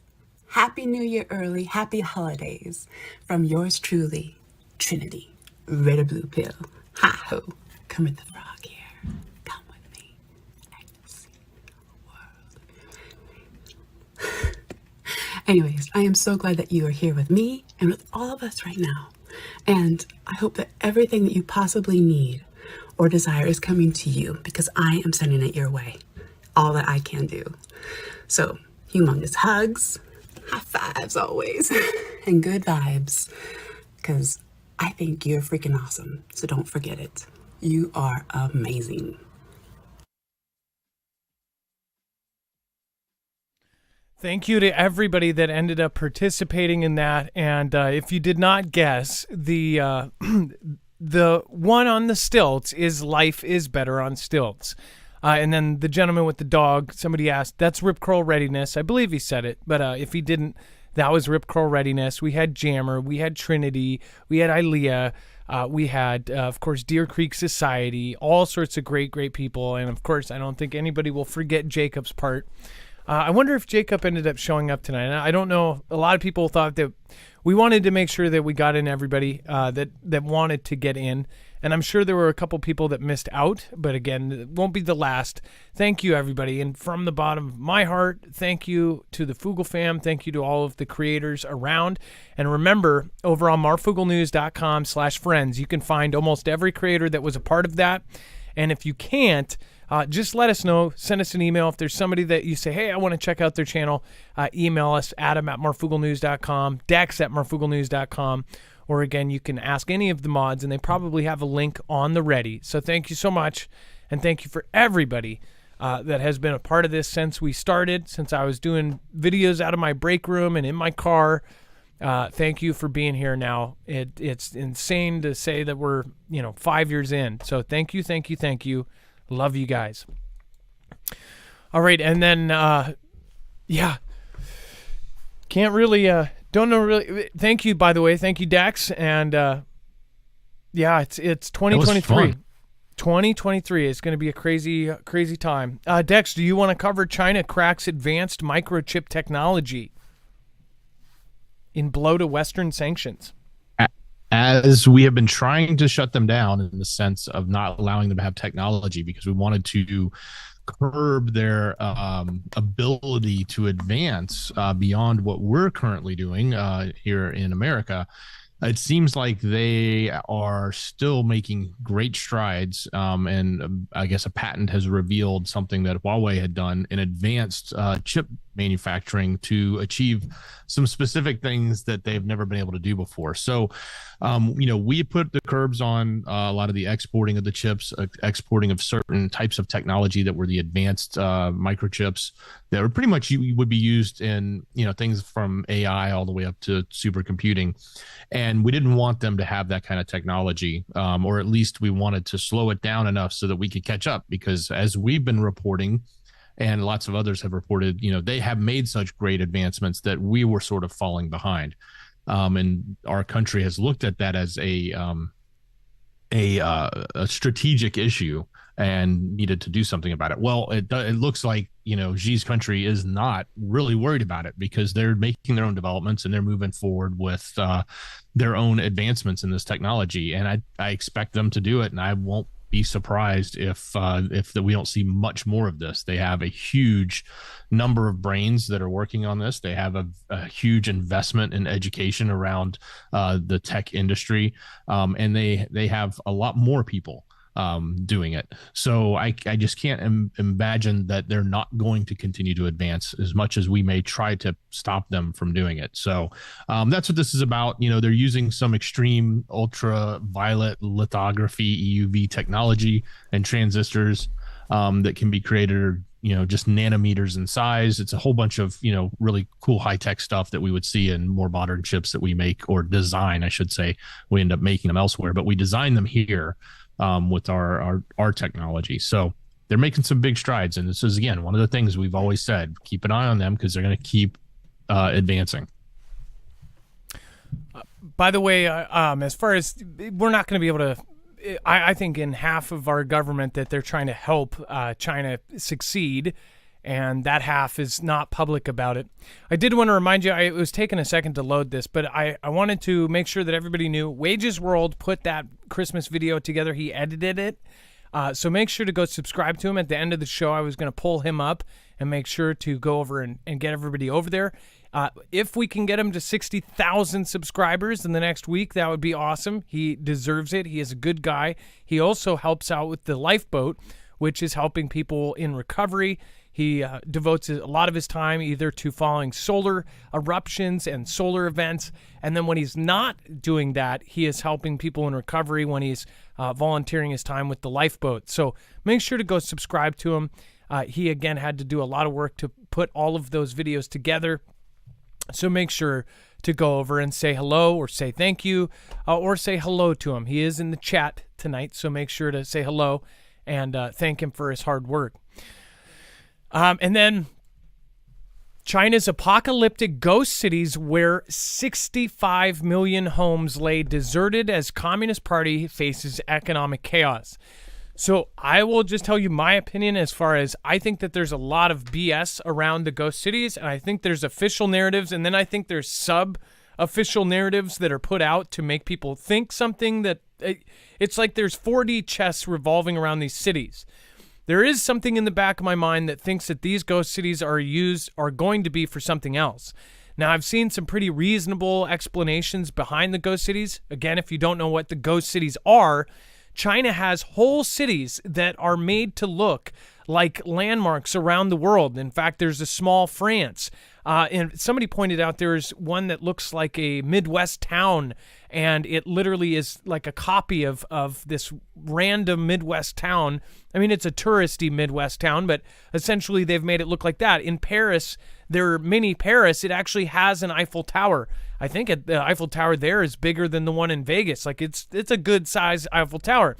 Happy New Year early, happy holidays. From yours truly, Trinity. Red or blue pill. Ha ho. Come with the frog here. Come with me. And see the world. Anyways, I am so glad that you are here with me and with all of us right now. And I hope that everything that you possibly need or desire is coming to you, because I am sending it your way. All that I can do. So, humongous hugs, high fives always, and good vibes, because I think you're freaking awesome. So don't forget it. You are amazing. Thank you to everybody that ended up participating in that. And if you did not guess, the the one on the stilts is Life is Better on Stilts. And then the gentleman with the dog, somebody asked, that's Rip Curl Readiness. I believe he said it, but if he didn't, that was Rip Curl Readiness. We had Jammer, we had Trinity, we had Ilea, we had, of course, Deer Creek Society, all sorts of great, great people. And, of course, I don't think anybody will forget Jacob's part. I wonder if Jacob ended up showing up tonight. I don't know. A lot of people thought that we wanted to make sure that we got in everybody that wanted to get in. And I'm sure there were a couple people that missed out, but again, it won't be the last. Thank you, everybody. And from the bottom of my heart, thank you to the Foogle fam. Thank you to all of the creators around. And remember, over on marfooglenews.com/friends, you can find almost every creator that was a part of that. And if you can't, just let us know. Send us an email. If there's somebody that you say, hey, I want to check out their channel, email us, adam@marfooglenews.com, dex@marfooglenews.com. Or again, you can ask any of the mods, and they probably have a link on the ready. So thank you so much, and thank you for everybody that has been a part of this since we started, since I was doing videos out of my break room and in my car. Thank you for being here now. It's insane to say that we're 5 years in. So thank you, thank you, thank you. Love you guys. All right, and then can't really. Don't know really. Thank you, by the way. Thank you, Dex. And it's 2023. 2023 is going to be a crazy, crazy time. Dex, do you want to cover China cracks advanced microchip technology in blow to Western sanctions? As we have been trying to shut them down in the sense of not allowing them to have technology because we wanted to curb their ability to advance beyond what we're currently doing here in America. It seems like they are still making great strides, and I guess a patent has revealed something that Huawei had done in advanced chip manufacturing to achieve some specific things that they've never been able to do before. So, we put the curbs on a lot of the exporting of the chips, exporting of certain types of technology that were the advanced microchips that were pretty much would be used in, things from AI all the way up to supercomputing. And we didn't want them to have that kind of technology, or at least we wanted to slow it down enough so that we could catch up, because as we've been reporting, and lots of others have reported, they have made such great advancements that we were sort of falling behind. And our country has looked at that as a strategic issue and needed to do something about it. Well, it looks like, Xi's country is not really worried about it, because they're making their own developments and they're moving forward with their own advancements in this technology. And I expect them to do it, and I won't be surprised if we don't see much more of this. They have a huge number of brains that are working on this. They have a huge investment in education around the tech industry, and they have a lot more people doing it. So I just can't imagine that they're not going to continue to advance as much as we may try to stop them from doing it. So that's what this is about. They're using some extreme ultraviolet lithography, EUV technology and transistors that can be created, just nanometers in size. It's a whole bunch of, really cool high-tech stuff that we would see in more modern chips that we make, or design, I should say. We end up making them elsewhere, but we design them here with our technology. So they're making some big strides. And this is, again, one of the things we've always said, keep an eye on them because they're going to keep advancing. By the way, as far as we're not going to be able to, I think in half of our government that they're trying to help China succeed, and that half is not public about it. I did want to remind you, it was taking a second to load this, but I wanted to make sure that everybody knew Wages World put that Christmas video together. He edited it. So make sure to go subscribe to him. At the end of the show, I was going to pull him up and make sure to go over and get everybody over there. If we can get him to 60,000 subscribers in the next week, that would be awesome. He deserves it. He is a good guy. He also helps out with the lifeboat, which is helping people in recovery. He devotes a lot of his time either to following solar eruptions and solar events. And then when he's not doing that, he is helping people in recovery when he's volunteering his time with the lifeboat. So make sure to go subscribe to him. He, again, had to do a lot of work to put all of those videos together. So make sure to go over and say hello or say thank you or say hello to him. He is in the chat tonight, so make sure to say hello and thank him for his hard work. And then China's apocalyptic ghost cities where 65 million homes lay deserted as Communist Party faces economic chaos. So I will just tell you my opinion as far as I think that there's a lot of BS around the ghost cities, and I think there's official narratives, and then I think there's sub-official narratives that are put out to make people think something that it's like there's 4D chess revolving around these cities. There is something in the back of my mind that thinks that these ghost cities are going to be for something else. Now, I've seen some pretty reasonable explanations behind the ghost cities. Again, if you don't know what the ghost cities are, China has whole cities that are made to look like landmarks around the world. In fact, there's a small France. And somebody pointed out there's one that looks like a Midwest town, and it literally is like a copy of this random Midwest town. I mean, it's a touristy Midwest town, but essentially they've made it look like that. In Paris, their mini Paris, it actually has an Eiffel Tower. I think the Eiffel Tower there is bigger than the one in Vegas. Like it's a good size Eiffel Tower.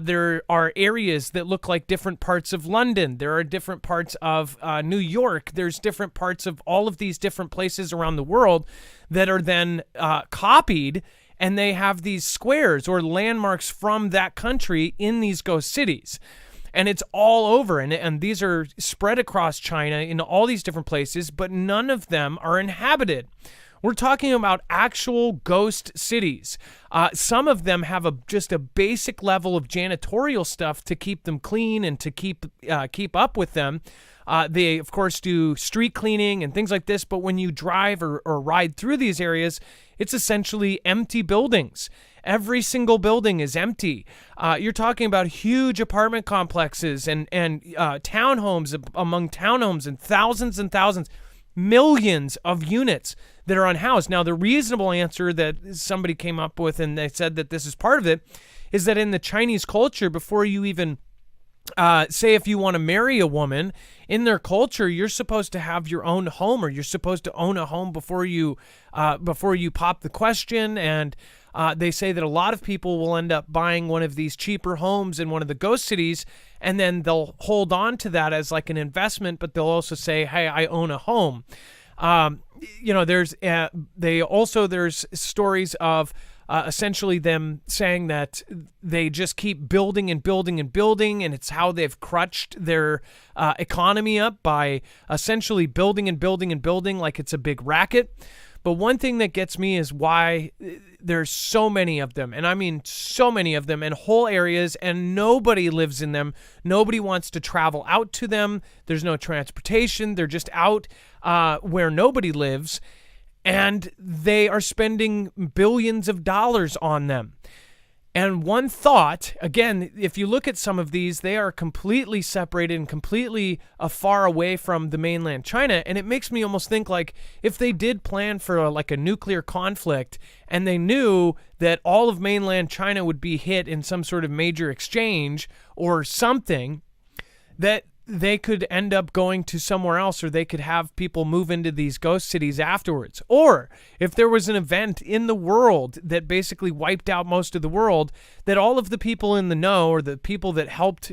There are areas that look like different parts of London. There are different parts of New York. There's different parts of all of these different places around the world that are then copied, and they have these squares or landmarks from that country in these ghost cities. And it's all over, and these are spread across China in all these different places, but none of them are inhabited. We're talking about actual ghost cities. Some of them have just a basic level of janitorial stuff to keep them clean and to keep up with them. They, of course, do street cleaning and things like this, but when you drive or ride through these areas, it's essentially empty buildings. Every single building is empty. You're talking about huge apartment complexes and townhomes among townhomes and thousands, millions of units that are unhoused. Now, the reasonable answer that somebody came up with, and they said that this is part of it, is that in the Chinese culture, before you even say if you want to marry a woman, in their culture, you're supposed to have your own home, or you're supposed to own a home before you pop the question. And they say that a lot of people will end up buying one of these cheaper homes in one of the ghost cities, and then they'll hold on to that as like an investment, but they'll also say, hey, I own a home. There's stories of essentially them saying that they just keep building and building and building, and it's how they've crutched their economy up by essentially building and building and building like it's a big racket. But one thing that gets me is why there's so many of them, and I mean so many of them in whole areas, and nobody lives in them. Nobody wants to travel out to them. There's no transportation. They're just out where nobody lives, and they are spending billions of dollars on them. And one thought, again, if you look at some of these, they are completely separated and completely far away from the mainland China. And it makes me almost think like if they did plan for like a nuclear conflict and they knew that all of mainland China would be hit in some sort of major exchange or something, that they could end up going to somewhere else, or they could have people move into these ghost cities afterwards. Or if there was an event in the world that basically wiped out most of the world, that all of the people in the know, or the people that helped,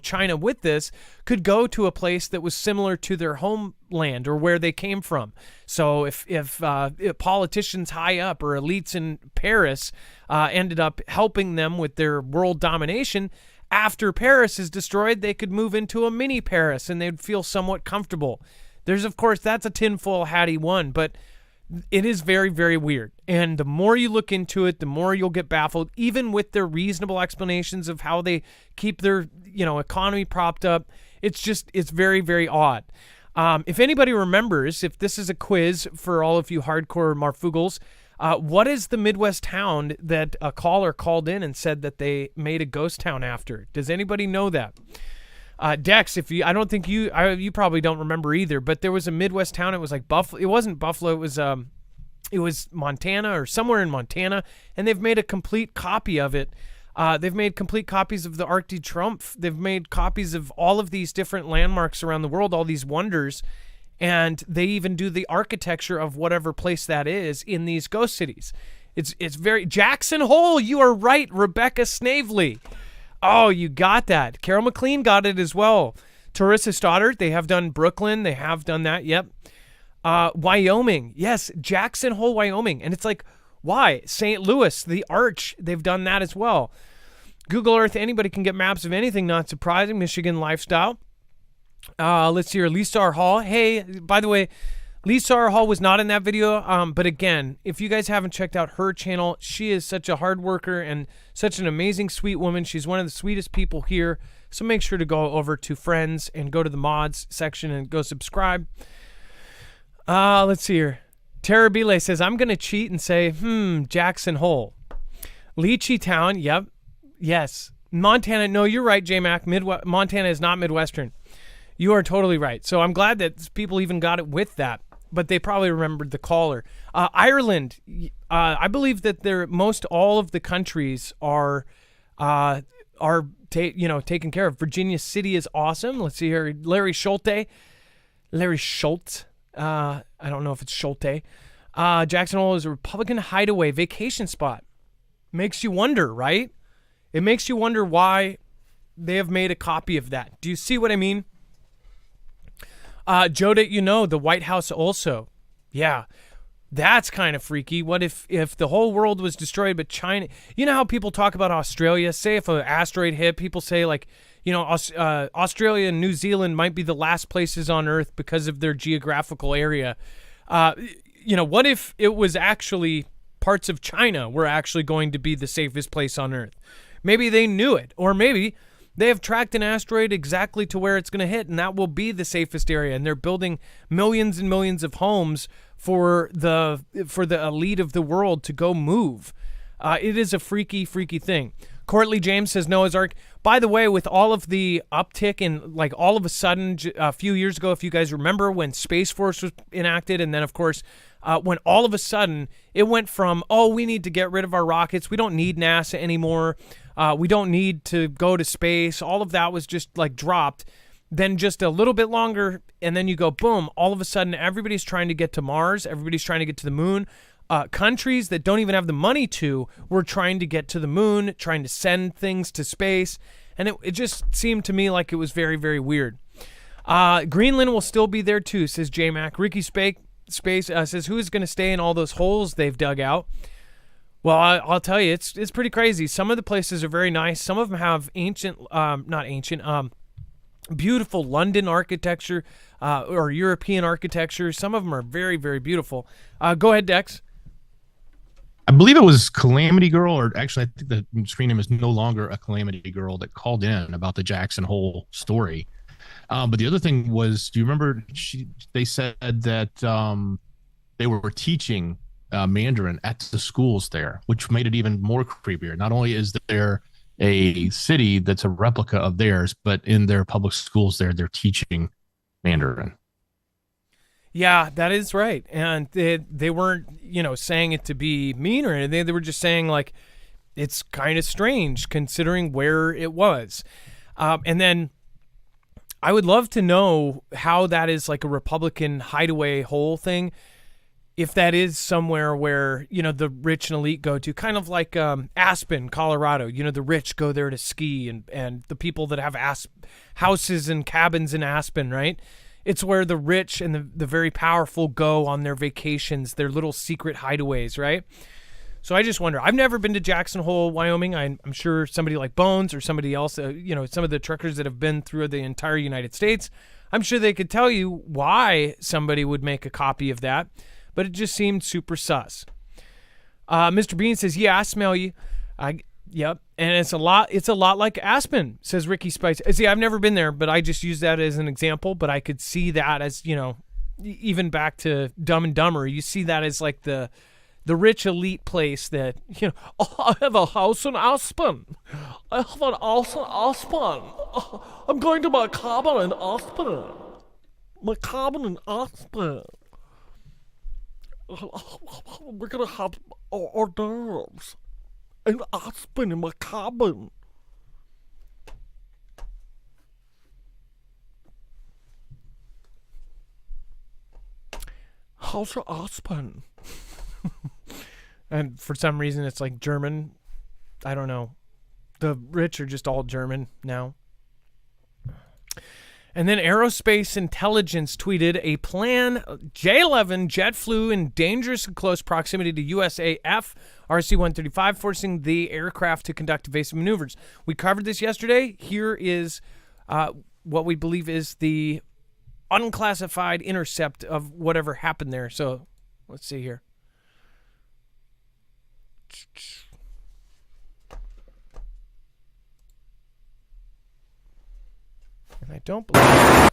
China with this, could go to a place that was similar to their homeland or where they came from. So if politicians high up or elites in Paris ended up helping them with their world domination, after Paris is destroyed, they could move into a mini Paris and they'd feel somewhat comfortable. There's, of course, that's a tinfoil hatty one, but it is very, very weird. And the more you look into it, the more you'll get baffled, even with their reasonable explanations of how they keep their, economy propped up. It's very, very odd. If anybody remembers, if this is a quiz for all of you hardcore Marfoogles, what is the Midwest town that a caller called in and said that they made a ghost town after? Does anybody know that? Dex, I don't think you probably don't remember either, but there was a Midwest town. It was like Buffalo. It wasn't Buffalo. It was Montana or somewhere in Montana, and they've made a complete copy of it. They've made complete copies of the Arc de Triomphe. They've made copies of all of these different landmarks around the world, all these wonders. And they even do the architecture of whatever place that is in these ghost cities. It's very Jackson Hole. You are right, Rebecca Snavely. Oh, you got that. Carol McLean got it as well. Teresa Stoddard. They have done Brooklyn. They have done that. Yep. Wyoming. Yes, Jackson Hole, Wyoming. And it's like, why? St. Louis, the Arch. They've done that as well. Google Earth. Anybody can get maps of anything. Not surprising. Michigan lifestyle. Let's see here. Lisar Hall. Hey, by the way, Lisar Hall was not in that video. But again, if you guys haven't checked out her channel, she is such a hard worker and such an amazing, sweet woman. She's one of the sweetest people here. So make sure to go over to Friends and go to the mods section and go subscribe. Let's see here. Tara Bile says, I'm going to cheat and say, Jackson Hole. Lychee Town. Yep. Yes. Montana. No, you're right, J-Mac. Montana is not Midwestern. You are totally right. So I'm glad that people even got it with that, but they probably remembered the caller. Ireland, I believe that most all of the countries are taken care of. Virginia City is awesome. Let's see here. Larry Schultz. I don't know if it's Schulte. Jackson Hole is a Republican hideaway vacation spot. Makes you wonder, right? It makes you wonder why they have made a copy of that. Do you see what I mean? Joe, the White House also. Yeah, that's kind of freaky. What if the whole world was destroyed, but China... You know how people talk about Australia? Say if an asteroid hit, people say like, Australia and New Zealand might be the last places on Earth because of their geographical area. What if it was actually parts of China were actually going to be the safest place on Earth? Maybe they knew it, or maybe they have tracked an asteroid exactly to where it's going to hit, and that will be the safest area. And they're building millions and millions of homes for the elite of the world to go move. It is a freaky, freaky thing. Courtly James says Noah's Ark. By the way, with all of the uptick in, like, all of a sudden, a few years ago, if you guys remember when Space Force was enacted, and then, of course, when all of a sudden it went from, we need to get rid of our rockets. We don't need NASA anymore. We don't need to go to space. All of that was just, like, dropped. Then just a little bit longer, and then you go, boom, all of a sudden everybody's trying to get to Mars. Everybody's trying to get to the moon. Countries that don't even have the money were trying to get to the moon, trying to send things to space. And it just seemed to me like it was very, very weird. Greenland will still be there too, says J-Mac. Ricky Space says, who is going to stay in all those holes they've dug out? Well, I'll tell you, it's pretty crazy. Some of the places are very nice. Some of them have beautiful London architecture or European architecture. Some of them are very, very beautiful. Go ahead, Dex. I believe it was Calamity Girl, or actually I think the screen name is no longer a Calamity Girl, that called in about the Jackson Hole story. But the other thing was, do you remember they said that they were teaching Mandarin at the schools there, which made it even more creepier. Not only is there a city that's a replica of theirs, but in their public schools there, they're teaching Mandarin. Yeah, that is right. And they weren't, saying it to be mean or anything. They were just saying, like, it's kind of strange considering where it was. And then I would love to know how that is like a Republican hideaway hole thing. If that is somewhere where, the rich and elite go to, kind of like Aspen, Colorado, the rich go there to ski and the people that have houses and cabins in Aspen, right? It's where the rich and the very powerful go on their vacations, their little secret hideaways, right? So I just wonder. I've never been to Jackson Hole, Wyoming. I'm sure somebody like Bones or somebody else, some of the truckers that have been through the entire United States, I'm sure they could tell you why somebody would make a copy of that. But it just seemed super sus. Mr. Bean says, yeah, I smell you. Yep. And it's a lot like Aspen, says Ricky Spice. See, I've never been there, but I just use that as an example. But I could see that as, even back to Dumb and Dumber, you see that as like the rich elite place that, oh, I have a house in Aspen. I have an house in Aspen. Oh, I'm going to my cabin in Aspen. My cabin in Aspen. We're going to have hors d'oeuvres in Aspen in my cabin. How's your Aspen? And for some reason it's like German. I don't know. The rich are just all German now. And then Aerospace Intelligence tweeted a plan. J-11 jet flew in dangerous and close proximity to USAF RC-135, forcing the aircraft to conduct evasive maneuvers. We covered this yesterday. Here is what we believe is the unclassified intercept of whatever happened there. So let's see here. And I don't believe.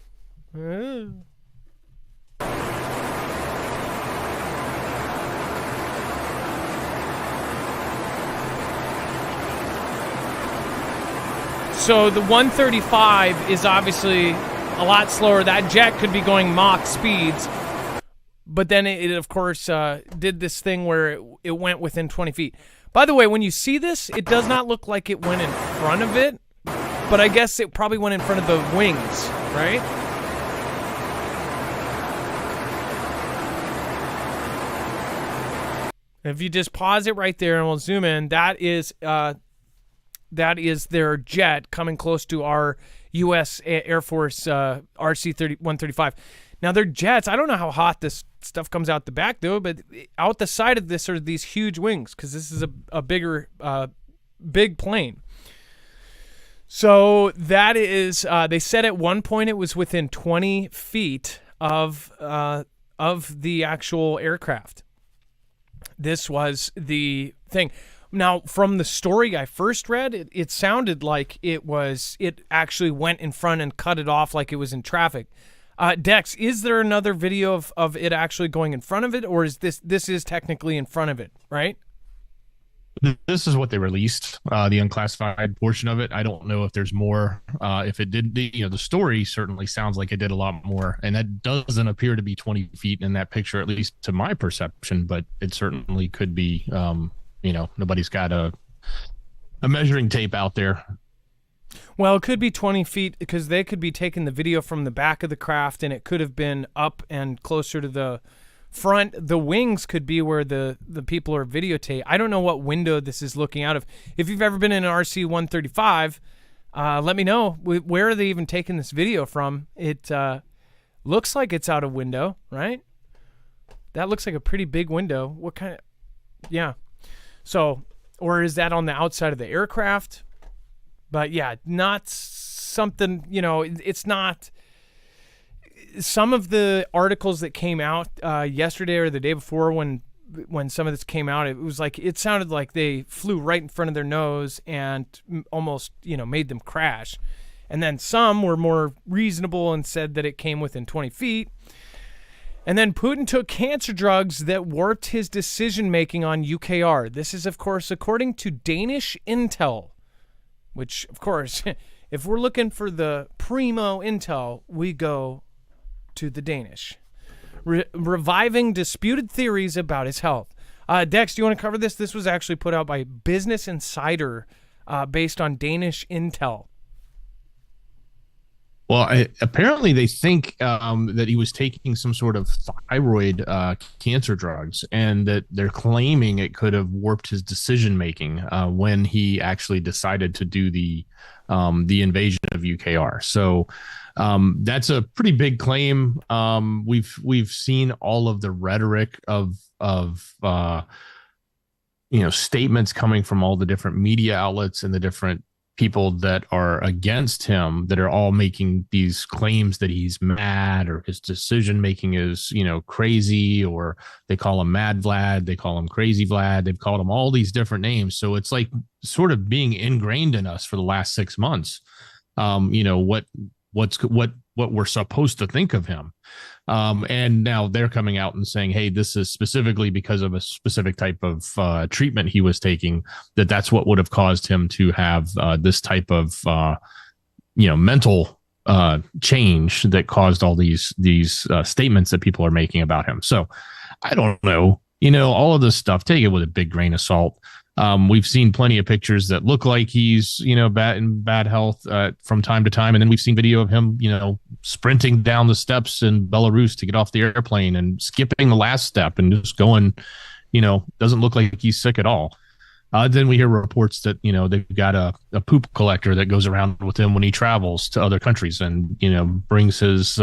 So the 135 is obviously a lot slower. That jet could be going Mach speeds. But then it of course, did this thing where it went within 20 feet. By the way, when you see this, it does not look like it went in front of it. But I guess it probably went in front of the wings, right? If you just pause it right there and we'll zoom in, that is their jet coming close to our U.S. Air Force RC-135. Now, their jets, I don't know how hot this stuff comes out the back, though, but out the side of this are these huge wings because this is a big plane. So that is, they said at one point it was within 20 feet of the actual aircraft. This was the thing. Now, from the story I first read, it sounded like it actually went in front and cut it off like it was in traffic. Dex, is there another video of it actually going in front of it, or is this is technically in front of it, right? This is what they released, the unclassified portion of it. I don't know if there's more. If it did, the story certainly sounds like it did a lot more, and that doesn't appear to be 20 feet in that picture, at least to my perception. But it certainly could be. Nobody's got a measuring tape out there. Well, it could be 20 feet because they could be taking the video from the back of the craft, and it could have been up and closer to the front. The wings could be where the people are videotaped. I don't know what window this is looking out of. If you've ever been in an RC-135, let me know. Where are they even taking this video from? It looks like it's out a window, right? That looks like a pretty big window. What kind of... Yeah. So, or is that on the outside of the aircraft? But yeah, not something, it's not... Some of the articles that came out yesterday or the day before when some of this came out, it sounded like they flew right in front of their nose and almost, made them crash. And then some were more reasonable and said that it came within 20 feet. And then Putin took cancer drugs that warped his decision-making on UKR. This is, of course, according to Danish intel, which, of course, if we're looking for the primo intel, we go to the Danish. Reviving disputed theories about his health. Dex, do you want to cover this? This was actually put out by Business Insider based on Danish intel. Well, apparently they think that he was taking some sort of thyroid cancer drugs, and that they're claiming it could have warped his decision making when he actually decided to do the invasion of UKR. So that's a pretty big claim. We've seen all of the rhetoric of statements coming from all the different media outlets and the different people that are against him, that are all making these claims that he's mad, or his decision making is, crazy, or they call him Mad Vlad, they call him Crazy Vlad, they've called him all these different names. So it's like sort of being ingrained in us for the last 6 months. What we're supposed to think of him. And now they're coming out and saying, hey, this is specifically because of a specific type of treatment he was taking, that's what would have caused him to have this type of, mental change that caused all these statements that people are making about him. So I don't know, all of this stuff, take it with a big grain of salt. We've seen plenty of pictures that look like he's, in bad health from time to time. And then we've seen video of him, sprinting down the steps in Belarus to get off the airplane and skipping the last step and just going, doesn't look like he's sick at all. Then we hear reports that, they've got a poop collector that goes around with him when he travels to other countries and, brings his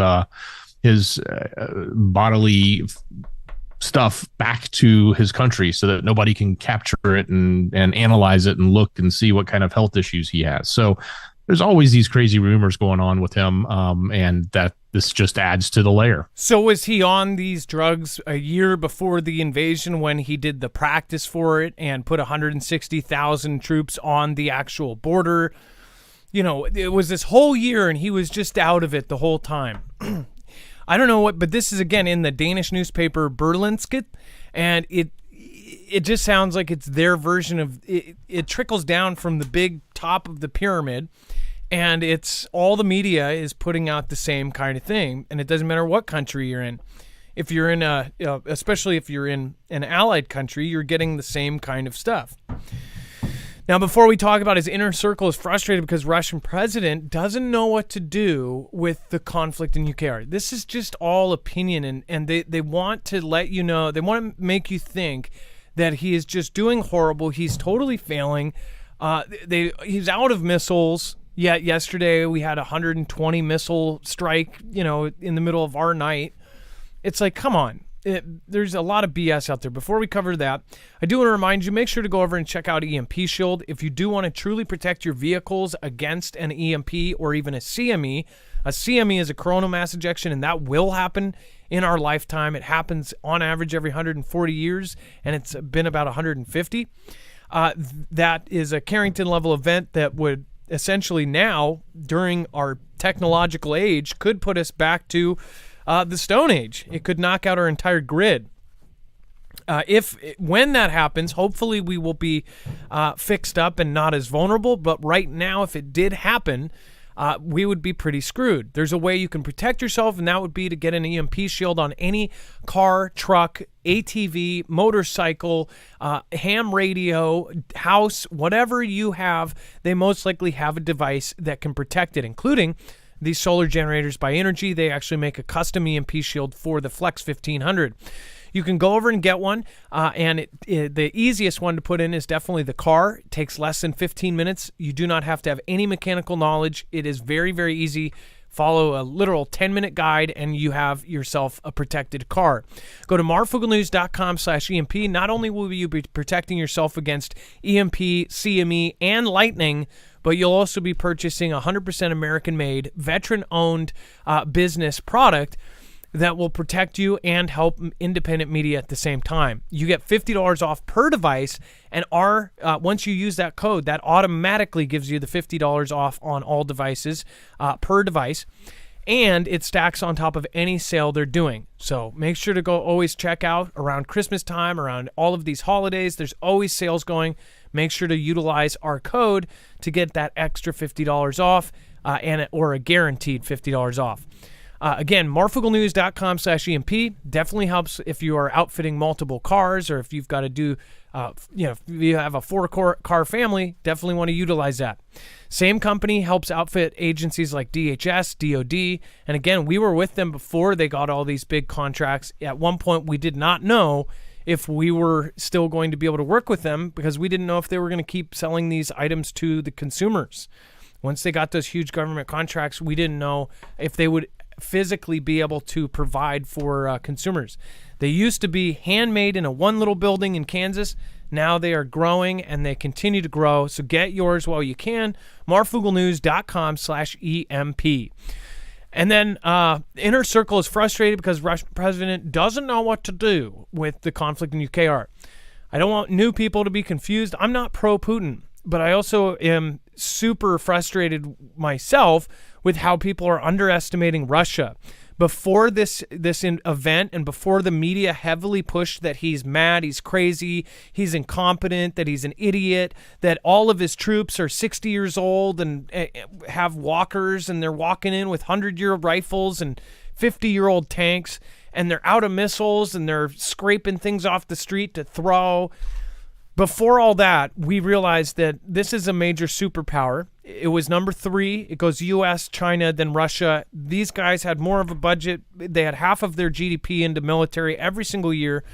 bodily stuff back to his country so that nobody can capture it and analyze it and look and see what kind of health issues he has. So there's always these crazy rumors going on with him, and that this just adds to the layer. So was he on these drugs a year before the invasion when he did the practice for it and put 160,000 troops on the actual border? It was this whole year and he was just out of it the whole time. I don't know what, but this is again in the Danish newspaper Berlingske, and it just sounds like it's their version of it. It trickles down from the big top of the pyramid, and it's all the media is putting out the same kind of thing, and it doesn't matter what country you're in. If you're in especially if you're in an allied country, you're getting the same kind of stuff. Now, before we talk about his inner circle is frustrated because Russian president doesn't know what to do with the conflict in UKR. This is just all opinion, and they want to let you know, they want to make you think that he is just doing horrible. He's totally failing. He's out of missiles. Yet yesterday we had a 120 missile strike, in the middle of our night. It's like, come on. There's a lot of BS out there. Before we cover that, I do want to remind you, make sure to go over and check out EMP Shield. If you do want to truly protect your vehicles against an EMP or even a CME is a coronal mass ejection, and that will happen in our lifetime. It happens on average every 140 years, and it's been about 150. That is a Carrington level event that would essentially now, during our technological age, could put us back to the Stone Age. It could knock out our entire grid. When that happens, hopefully we will be fixed up and not as vulnerable. But right now, if it did happen, we would be pretty screwed. There's a way you can protect yourself, and that would be to get an EMP shield on any car, truck, ATV, motorcycle, ham radio, house, whatever you have. They most likely have a device that can protect it, including these solar generators by Energy. They actually make a custom EMP shield for the Flex 1500. You can go over and get one, and the easiest one to put in is definitely the car. It takes less than 15 minutes. You do not have to have any mechanical knowledge. It is very, very easy. Follow a literal 10-minute guide, and you have yourself a protected car. Go to marfooglenews.com/EMP. Not only will you be protecting yourself against EMP, CME, and lightning, but you'll also be purchasing a 100% American-made, veteran-owned business product that will protect you and help independent media at the same time. You get $50 off per device, and once you use that code, that automatically gives you the $50 off on all devices per device. and it stacks on top of any sale they're doing. So make sure to go always check out around Christmas time, around all of these holidays. There's always sales going. Make sure to utilize our code to get that extra $50 off or a guaranteed $50 off. Again, marfooglenews.com/EMP definitely helps if you are outfitting multiple cars, or if you've got to do, if you have a 4-car family, definitely want to utilize that. Same company helps outfit agencies like DHS, DOD, and again, we were with them before they got all these big contracts. At one point, we did not know if we were still going to be able to work with them because we didn't know if they were going to keep selling these items to the consumers. Once they got those huge government contracts, we didn't know if they would physically be able to provide for consumers. They used to be handmade in a one little building in Kansas. Now they are growing and they continue to grow. So get yours while you can. marfooglenews.com/EMP. And then Inner Circle is frustrated because Russian president doesn't know what to do with the conflict in UKR. I don't want new people to be confused. I'm not pro-Putin, but I also am super frustrated myself with how people are underestimating Russia. Before this event and before the media heavily pushed that he's mad, he's crazy, he's incompetent, that he's an idiot, that all of his troops are 60 years old and have walkers and they're walking in with 100-year rifles and 50-year-old tanks and they're out of missiles and they're scraping things off the street to throw. Before all that, we realized that this is a major superpower. It was number 3. It goes U.S., China, then Russia. These guys had more of a budget. They had half of their GDP into military every single year.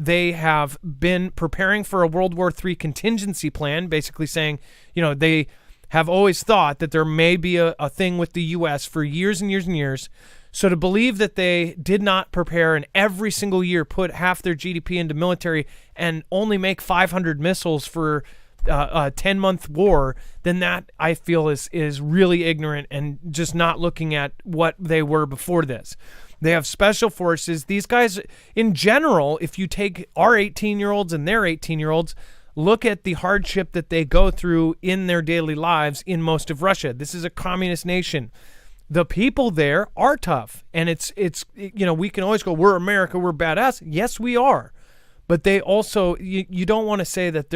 They have been preparing for a World War III contingency plan, basically saying, they have always thought that there may be a thing with the U.S. for years and years and years. So to believe that they did not prepare and every single year put half their GDP into military and only make 500 missiles for a 10-month war, then that I feel is really ignorant and just not looking at what they were before this. They have special forces. These guys, in general, if you take our 18-year-olds and their 18-year-olds, look at the hardship that they go through in their daily lives in most of Russia. This is a communist nation. The people there are tough, and it's we can always go, we're America, we're badass. Yes, we are, but they also you don't want to say that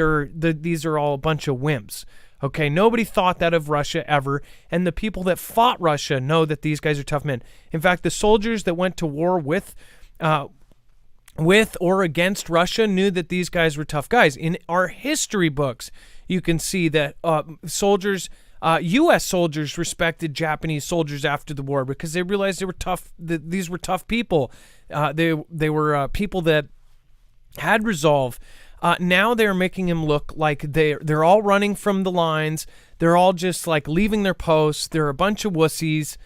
these are all a bunch of wimps. Okay, nobody thought that of Russia ever, and the people that fought Russia know that these guys are tough men. In fact, the soldiers that went to war with or against Russia knew that these guys were tough guys. In our history books, you can see that U.S. soldiers respected Japanese soldiers after the war because they realized they were tough. These were tough people. They were people that had resolve. Now they're making them look like they're all running from the lines. They're all just like leaving their posts. They're a bunch of wussies.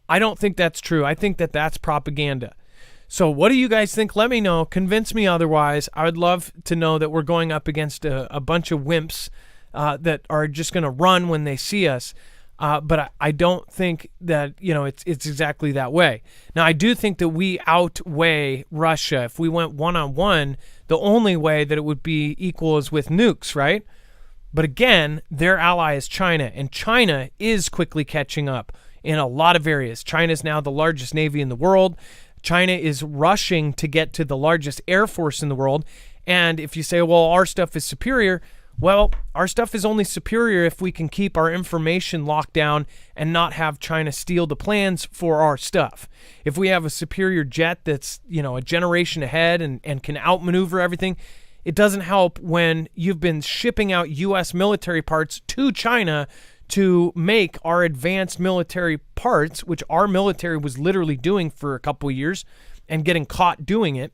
I don't think that's true. I think that that's propaganda. So what do you guys think? Let me know. Convince me otherwise. I would love to know that we're going up against a bunch of wimps that are just going to run when they see us. But I don't think that, it's exactly that way. Now, I do think that we outweigh Russia. If we went one-on-one, the only way that it would be equal is with nukes, right? But again, their ally is China, and China is quickly catching up in a lot of areas. China is now the largest navy in the world. China is rushing to get to the largest air force in the world. And if you say, well, our stuff is superior, well, our stuff is only superior if we can keep our information locked down and not have China steal the plans for our stuff. If we have a superior jet that's, a generation ahead and can outmaneuver everything, it doesn't help when you've been shipping out U.S. military parts to China to make our advanced military parts, which our military was literally doing for a couple of years and getting caught doing it.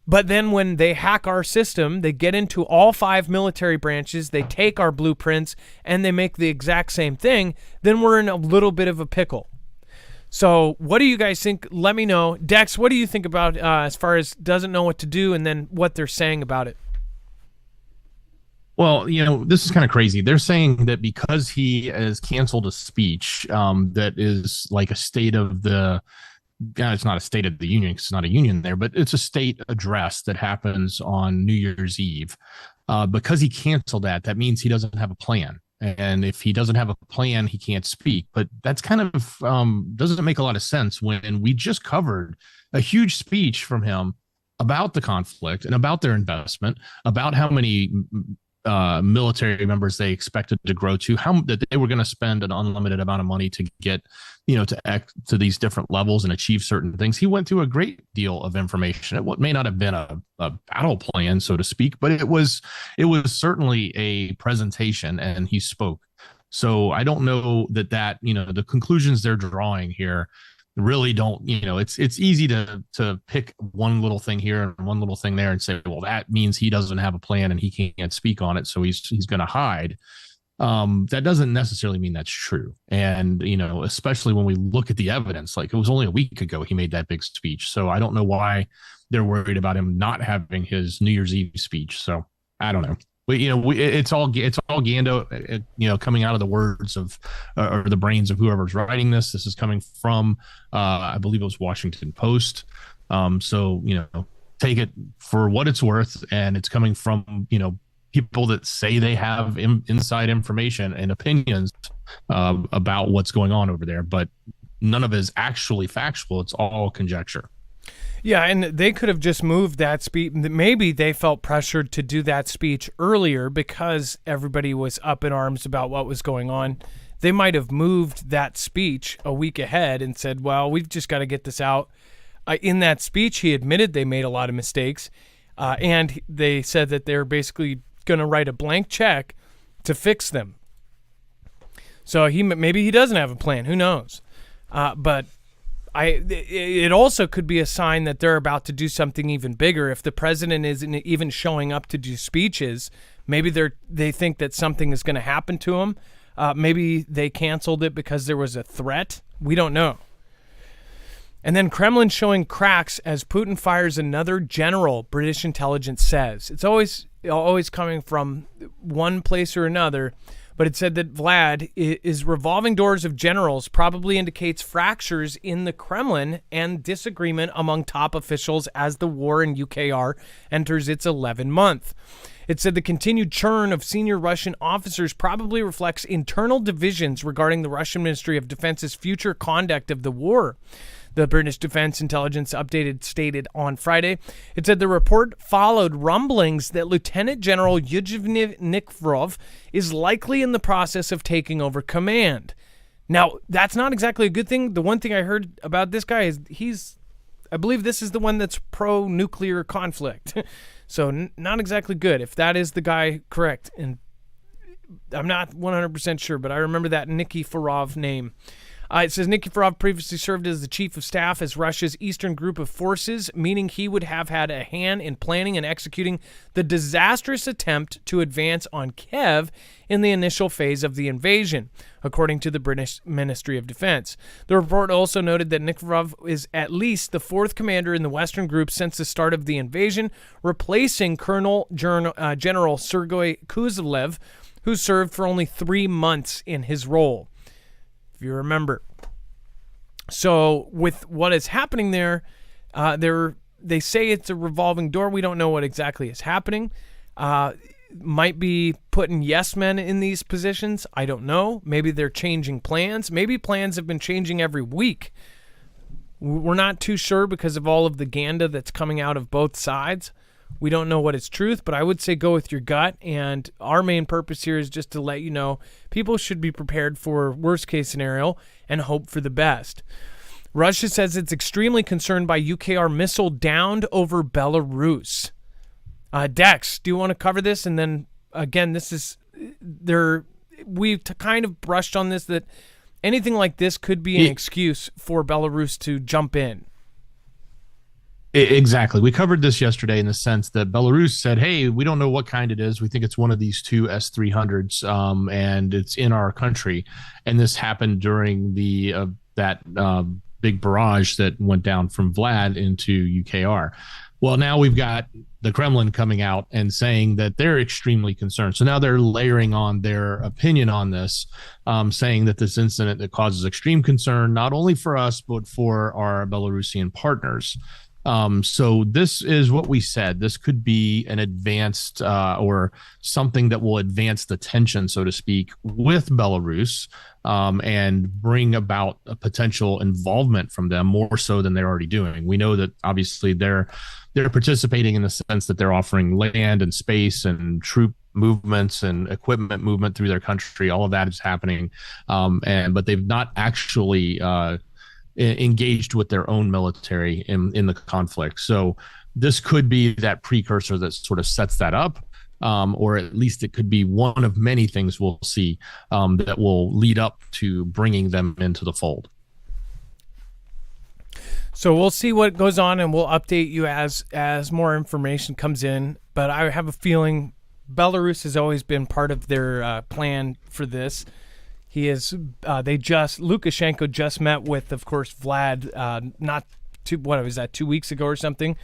But then when they hack our system, they get into all 5 military branches, they take our blueprints, and they make the exact same thing, then we're in a little bit of a pickle. So what do you guys think? Let me know. Dex, what do you think about as far as doesn't know what to do and then what they're saying about it? Well, this is kind of crazy. They're saying that because he has canceled a speech that is like a state of the it's not a State of the Union because it's not a union there, but it's a state address that happens on New Year's Eve. Because he canceled that means he doesn't have a plan. And if he doesn't have a plan, he can't speak. But that's kind of doesn't make a lot of sense when we just covered a huge speech from him about the conflict and about their investment, about how many military members they expected to grow to, how that they were going to spend an unlimited amount of money to get, to these different levels and achieve certain things. He went through a great deal of information. It may not have been a battle plan, so to speak, but it was certainly a presentation, and he spoke. So I don't know that the conclusions they're drawing here really don't, it's easy to pick one little thing here and one little thing there and say, well, that means he doesn't have a plan and he can't speak on it, so he's going to hide. That doesn't necessarily mean that's true. And, especially when we look at the evidence, like it was only a week ago he made that big speech. So I don't know why they're worried about him not having his New Year's Eve speech. So I don't know. But, it's all Gando, coming out of the words of or the brains of whoever's writing this. This is coming from, I believe it was Washington Post. So, take it for what it's worth. And it's coming from, people that say they have inside information and opinions about what's going on over there. But none of it is actually factual. It's all conjecture. Yeah, and they could have just moved that speech. Maybe they felt pressured to do that speech earlier because everybody was up in arms about what was going on. They might have moved that speech a week ahead and said, well, we've just got to get this out. In that speech, he admitted they made a lot of mistakes, and they said that they're basically going to write a blank check to fix them. So maybe he doesn't have a plan. Who knows? But it also could be a sign that they're about to do something even bigger. If the president isn't even showing up to do speeches, maybe they think that something is going to happen to him. Maybe they canceled it because there was a threat. We don't know. And then Kremlin showing cracks as Putin fires another general, British intelligence says. It's always coming from one place or another. But it said that Vlad is revolving doors of generals probably indicates fractures in the Kremlin and disagreement among top officials as the war in UKR enters its 11th month. It said the continued churn of senior Russian officers probably reflects internal divisions regarding the Russian Ministry of Defense's future conduct of the war. The British Defense Intelligence updated stated on Friday. It said the report followed rumblings that Lieutenant General Yevgeny Nikiforov is likely in the process of taking over command. Now, that's not exactly a good thing. The one thing I heard about this guy is I believe this is the one that's pro-nuclear conflict. So not exactly good, if that is the guy correct. And I'm not 100% sure, but I remember that Nikiforov name. It says Nikiforov previously served as the chief of staff as Russia's Eastern Group of Forces, meaning he would have had a hand in planning and executing the disastrous attempt to advance on Kiev in the initial phase of the invasion, according to the British Ministry of Defense. The report also noted that Nikiforov is at least the fourth commander in the Western Group since the start of the invasion, replacing Colonel General Sergei Kuzlev, who served for only 3 months in his role. If you remember. So with what is happening there, they say it's a revolving door. We don't know what exactly is happening. Might be putting yes men in these positions. I don't know. Maybe they're changing plans. Maybe plans have been changing every week. We're not too sure because of all of the ganda that's coming out of both sides. We don't know what is truth, but I would say go with your gut. And our main purpose here is just to let you know people should be prepared for worst case scenario and hope for the best. Russia says it's extremely concerned by UKR missile downed over Belarus. Dex, do you want to cover this? And then again, we've kind of brushed on this, that anything like this could be an excuse for Belarus to jump in. Exactly. We covered this yesterday in the sense that Belarus said, hey, we don't know what kind it is. We think it's one of these two S-300s, and it's in our country. And this happened during that big barrage that went down from Vlad into UKR. Well, now we've got the Kremlin coming out and saying that they're extremely concerned. So now they're layering on their opinion on this, saying that this incident that causes extreme concern, not only for us, but for our Belarusian partners. So this is what we said. This could be an advanced or something that will advance the tension, so to speak, with Belarus, and bring about a potential involvement from them more so than they're already doing. We know that obviously they're participating in the sense that they're offering land and space and troop movements and equipment movement through their country. All of that is happening, but they've not actually engaged with their own military in the conflict. So this could be that precursor that sort of sets that up, or at least it could be one of many things we'll see that will lead up to bringing them into the fold. So we'll see what goes on, and we'll update you as more information comes in. But I have a feeling Belarus has always been part of their plan for this. Lukashenko just met with, of course, Vlad, 2 weeks ago or something.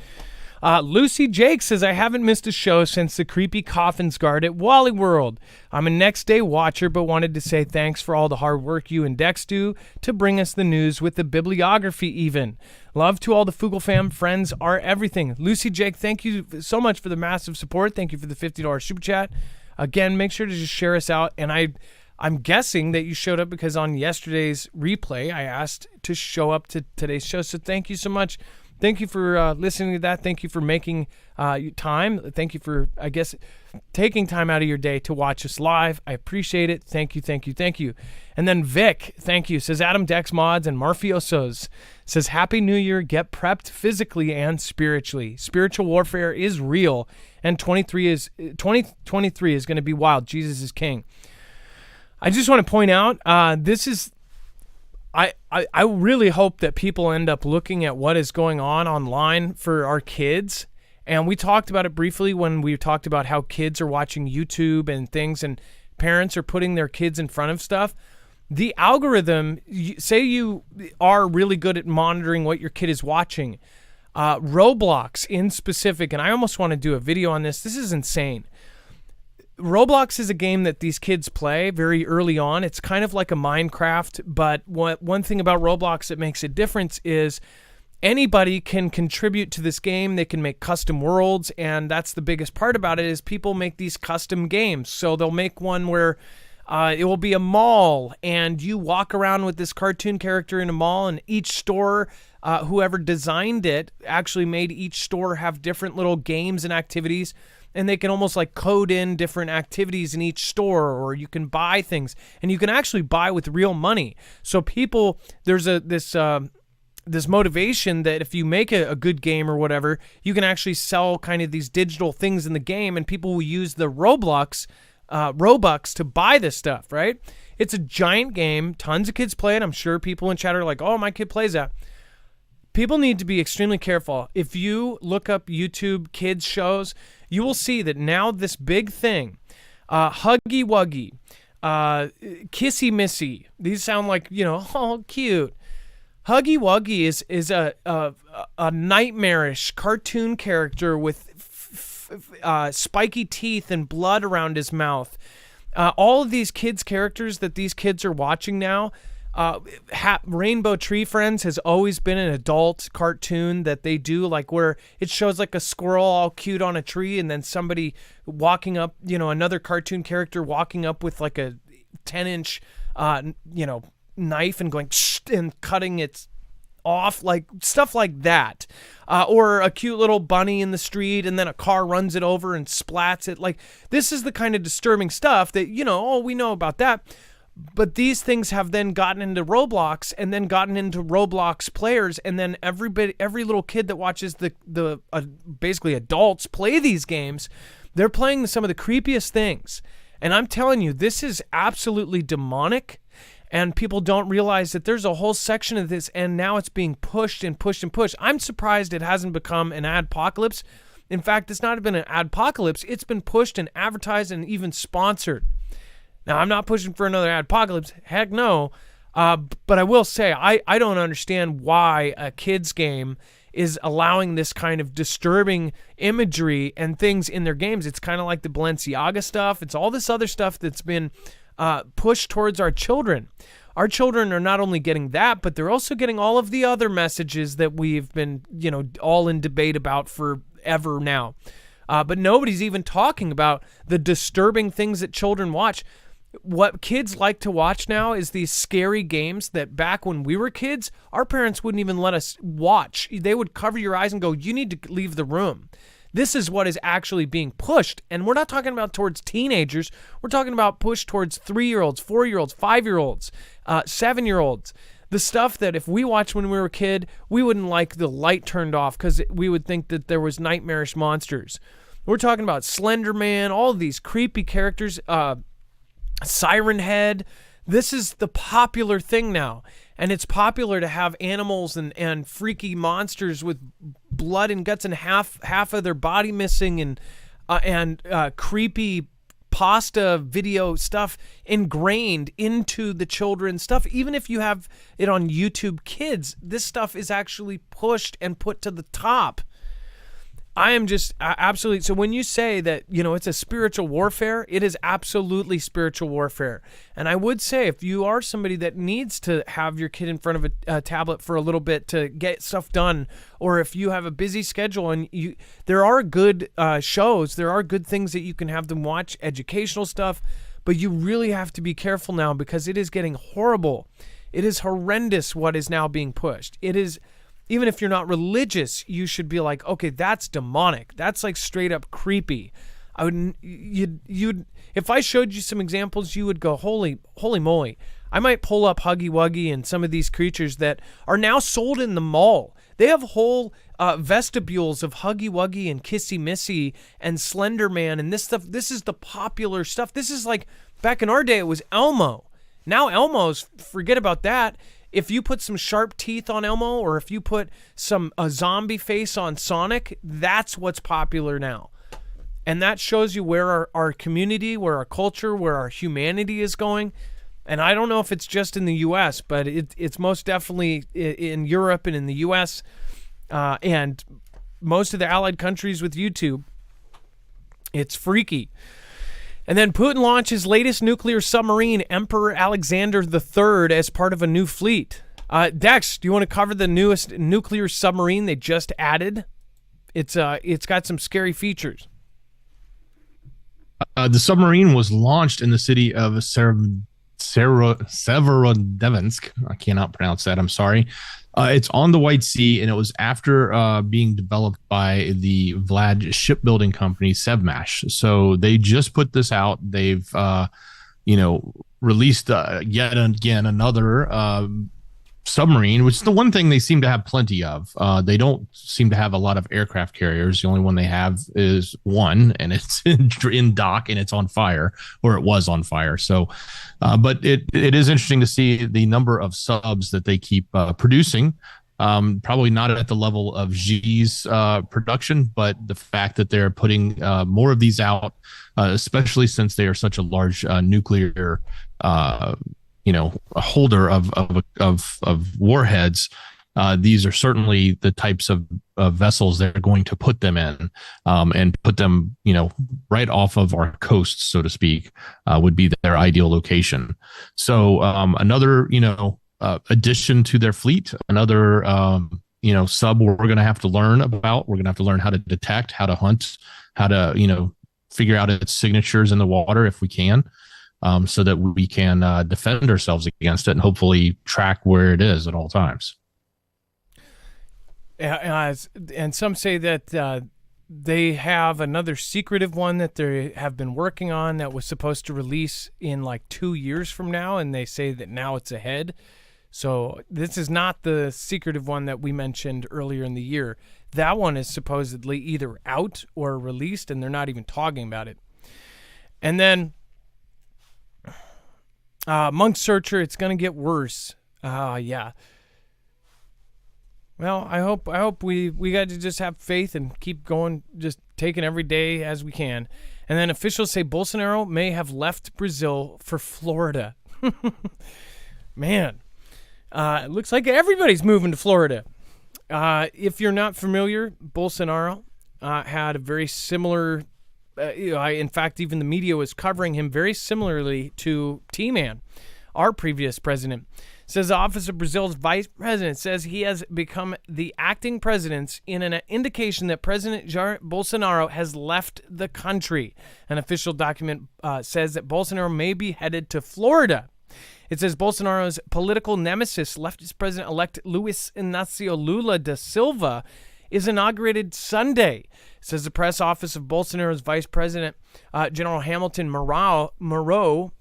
Lucy Jake says, I haven't missed a show since the creepy coffins guard at Wally World. I'm a next day watcher, but wanted to say thanks for all the hard work you and Dex do to bring us the news with the bibliography even. Love to all the Foogle fam. Friends are everything. Lucy Jake, thank you so much for the massive support. Thank you for the $50 super chat. Again, make sure to just share us out. And I'm guessing that you showed up because on yesterday's replay, I asked to show up to today's show. So thank you so much. Thank you for listening to that. Thank you for making time. Thank you for, I guess, taking time out of your day to watch us live. I appreciate it. Thank you, thank you, thank you. And then Vic, thank you, says Adam Dex Mods and Marfiosos says, Happy New Year. Get prepped physically and spiritually. Spiritual warfare is real, and 2023 is going to be wild. Jesus is king. I just want to point out, this is... I really hope that people end up looking at what is going on online for our kids. And we talked about it briefly when we talked about how kids are watching YouTube and things and parents are putting their kids in front of stuff. The algorithm, say you are really good at monitoring what your kid is watching. Roblox in specific, and I almost want to do a video on this. This is insane. Roblox is a game that these kids play very early on. It's kind of like a Minecraft, but one thing about Roblox that makes a difference is anybody can contribute to this game. They can make custom worlds, and that's the biggest part about it is people make these custom games. So they'll make one where it will be a mall, and you walk around with this cartoon character in a mall, and each store, whoever designed it, actually made each store have different little games and activities. And they can almost like code in different activities in each store, or you can buy things, and you can actually buy with real money. So people, there's this motivation that if you make a good game or whatever, you can actually sell kind of these digital things in the game, and people will use the Robux to buy this stuff, right? It's a giant game. Tons of kids play it. I'm sure people in chat are like, oh, my kid plays that. People need to be extremely careful. If you look up YouTube kids shows, you will see that now this big thing, Huggy Wuggy, Kissy Missy, these sound like, oh, cute. Huggy Wuggy is a nightmarish cartoon character with spiky teeth and blood around his mouth. All of these kids' characters that these kids are watching now, Rainbow Tree Friends has always been an adult cartoon that they do, like where it shows like a squirrel all cute on a tree, and then somebody walking up, another cartoon character walking up with like a 10-inch, knife and going and cutting it off, like stuff like that, or a cute little bunny in the street, and then a car runs it over and splats it. Like, this is the kind of disturbing stuff that we know about that. But these things have then gotten into Roblox and then gotten into Roblox players, and then every little kid that watches the basically adults play these games, they're playing some of the creepiest things. And I'm telling you, this is absolutely demonic, and people don't realize that there's a whole section of this, and now it's being pushed and pushed and pushed. I'm surprised it hasn't become an adpocalypse. In fact, it's not been an adpocalypse. It's been pushed and advertised and even sponsored. Now, I'm not pushing for another adpocalypse. Heck no. But I will say, I don't understand why a kid's game is allowing this kind of disturbing imagery and things in their games. It's kind of like the Balenciaga stuff. It's all this other stuff that's been push towards our children. Our children are not only getting that, but they're also getting all of the other messages that we've been, all in debate about forever now. But nobody's even talking about the disturbing things that children watch. What kids like to watch now is these scary games that back when we were kids, our parents wouldn't even let us watch. They would cover your eyes and go, you need to leave the room. This is what is actually being pushed. And we're not talking about towards teenagers. We're talking about push towards 3-year-olds, 4-year-olds, 5-year-olds, 7-year-olds. The stuff that if we watched when we were a kid, we wouldn't like the light turned off because we would think that there was nightmarish monsters. We're talking about Slender Man, all of these creepy characters, Siren Head. This is the popular thing now. And it's popular to have animals and freaky monsters with blood and guts and half of their body missing and creepy pasta video stuff ingrained into the children's stuff. Even if you have it on YouTube Kids, this stuff is actually pushed and put to the top. I am just absolutely. So when you say that, it's a spiritual warfare, it is absolutely spiritual warfare. And I would say if you are somebody that needs to have your kid in front of a tablet for a little bit to get stuff done, or if you have a busy schedule and there are good shows, there are good things that you can have them watch, educational stuff, but you really have to be careful now because it is getting horrible. It is horrendous what is now being pushed. It is. Even if you're not religious, you should be like, okay, that's demonic. That's like straight up creepy. You'd if I showed you some examples, you would go, holy moly. I might pull up Huggy Wuggy and some of these creatures that are now sold in the mall. They have whole vestibules of Huggy Wuggy and Kissy Missy and Slender Man and this stuff. This is the popular stuff. This is like back in our day, it was Elmo. Now Elmo's, forget about that. If you put some sharp teeth on Elmo or if you put a zombie face on Sonic, that's what's popular now. And that shows you where our community, where our culture, where our humanity is going. And I don't know if it's just in the U.S., but it's most definitely in Europe and in the U.S. And most of the allied countries with YouTube. It's freaky. And then Putin launches latest nuclear submarine, Emperor Alexander III, as part of a new fleet. Dex, do you want to cover the newest nuclear submarine they just added? It's got some scary features. The submarine was launched in the city of Severodvinsk. I cannot pronounce that. I'm sorry. It's on the White Sea, and it was after being developed by the Vlad shipbuilding company Sevmash. So they just put this out. They've, released yet again another submarine, which is the one thing they seem to have plenty of. They don't seem to have a lot of aircraft carriers. The only one they have is one, and it's in dock, and it's on fire, or it was on fire. So, but it is interesting to see the number of subs that they keep producing. Probably not at the level of G's production, but the fact that they're putting more of these out, especially since they are such a large nuclear a holder of warheads. These are certainly the types of vessels they're going to put them in, and put them, right off of our coasts, so to speak, would be their ideal location. So another, addition to their fleet, another, sub we're going to have to learn about. We're going to have to learn how to detect, how to hunt, how to, figure out its signatures in the water if we can. So that we can defend ourselves against it and hopefully track where it is at all times. And some say that they have another secretive one that they have been working on that was supposed to release in like 2 years from now, and they say that now it's ahead. So this is not the secretive one that we mentioned earlier in the year. That one is supposedly either out or released, and they're not even talking about it. And then Monk Searcher, it's going to get worse. Yeah. Well, I hope we got to just have faith and keep going, just taking every day as we can. And then officials say Bolsonaro may have left Brazil for Florida. Man, it looks like everybody's moving to Florida. If you're not familiar, Bolsonaro had a very similar in fact, even the media was covering him very similarly to T-Man, our previous president. Says the Office of Brazil's vice president says he has become the acting president in an indication that President Jair Bolsonaro has left the country. An official document says that Bolsonaro may be headed to Florida. It says Bolsonaro's political nemesis, leftist President-elect Luiz Inácio Lula da Silva, is inaugurated Sunday. It says the press office of Bolsonaro's vice president, General Hamilton Mourão,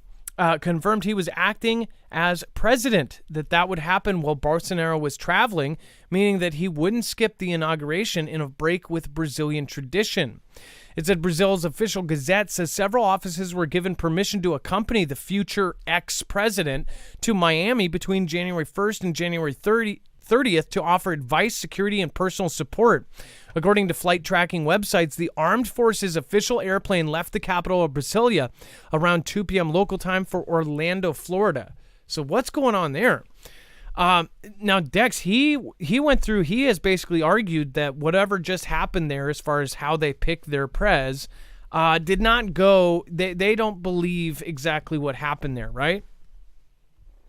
confirmed he was acting as president, that would happen while Bolsonaro was traveling, meaning that he wouldn't skip the inauguration in a break with Brazilian tradition. It said Brazil's official gazette says several offices were given permission to accompany the future ex-president to Miami between January 1st and January 30th to offer advice, security, and personal support. According to flight tracking websites, the Armed Forces official airplane left the capital of Brasilia around 2 p.m. local time for Orlando, Florida. So what's going on there? Now, Dex, he has basically argued that whatever just happened there as far as how they picked their prez did not go, they don't believe exactly what happened there, right?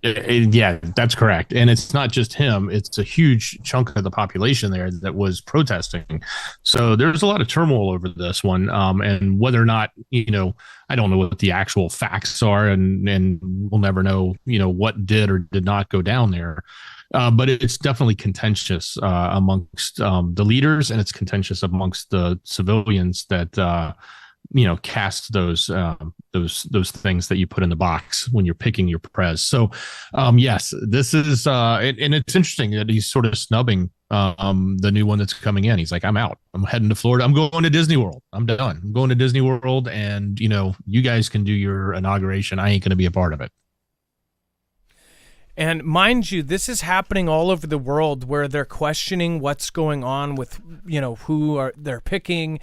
Yeah, that's correct. And it's not just him. It's a huge chunk of the population there that was protesting. So there's a lot of turmoil over this one. And whether or not, I don't know what the actual facts are, and we'll never know, what did or did not go down there. But it's definitely contentious amongst the leaders, and it's contentious amongst the civilians that cast those things that you put in the box when you're picking your prez. So, yes, this is, and it's interesting that he's sort of snubbing the new one that's coming in. He's like, I'm out. I'm heading to Florida. I'm going to Disney World. I'm done. I'm going to Disney World, and you guys can do your inauguration. I ain't going to be a part of it. And mind you, this is happening all over the world where they're questioning what's going on with, who they're picking.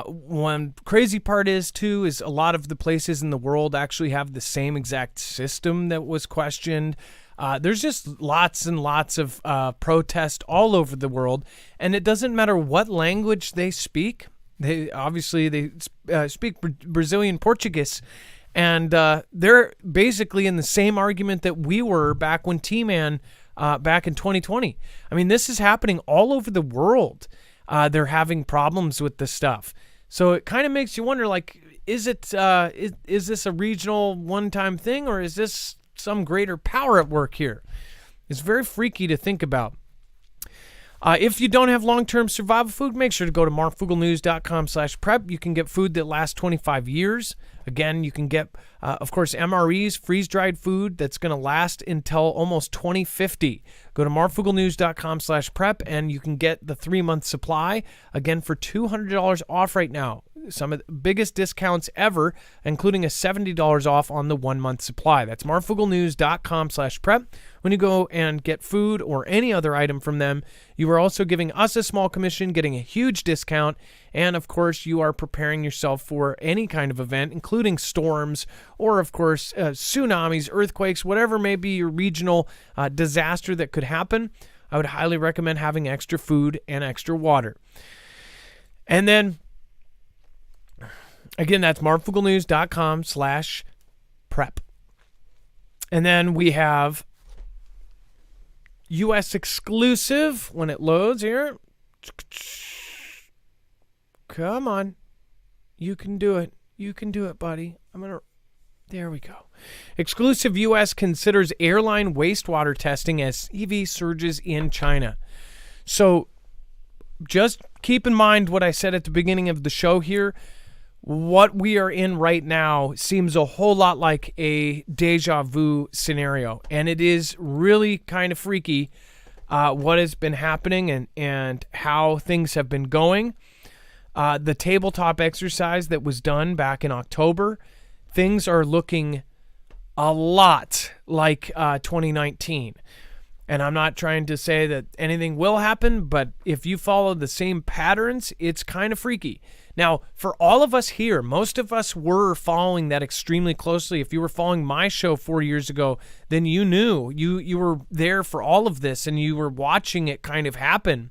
One crazy part is a lot of the places in the world actually have the same exact system that was questioned. There's just lots and lots of protest all over the world, and it doesn't matter what language they speak. They speak Brazilian Portuguese, and they're basically in the same argument that we were back when T-Man back in 2020. I mean, this is happening all over the world. They're having problems with this stuff. So it kind of makes you wonder, is this a regional one-time thing, or is this some greater power at work here? It's very freaky to think about. If you don't have long-term survival food, make sure to go to marfuglenews.com/prep. You can get food that lasts 25 years. Again, you can get, of course, MREs, freeze-dried food that's going to last until almost 2050. Go to marfuglenews.com/prep, and you can get the 3-month supply, again, for $200 off right now. Some of the biggest discounts ever, including a $70 off on the 1-month supply. That's marfuglenews.com/prep. When you go and get food or any other item from them, you are also giving us a small commission, getting a huge discount, and of course, you are preparing yourself for any kind of event, including storms or, of course, tsunamis, earthquakes, whatever may be your regional disaster that could happen. I would highly recommend having extra food and extra water. And then, again, that's marfuglenews.com/prep. And then we have U.S. exclusive when it loads here. Come on. You can do it. You can do it, buddy. There we go. Exclusive U.S. considers airline wastewater testing as EV surges in China. So just keep in mind what I said at the beginning of the show here. What we are in right now seems a whole lot like a deja vu scenario, and it is really kind of freaky what has been happening and how things have been going. The tabletop exercise that was done back in October, things are looking a lot like 2019. And I'm not trying to say that anything will happen, but if you follow the same patterns, it's kind of freaky. Now, for all of us here, most of us were following that extremely closely. If you were following my show 4 years ago, then you knew. You were there for all of this, and you were watching it kind of happen.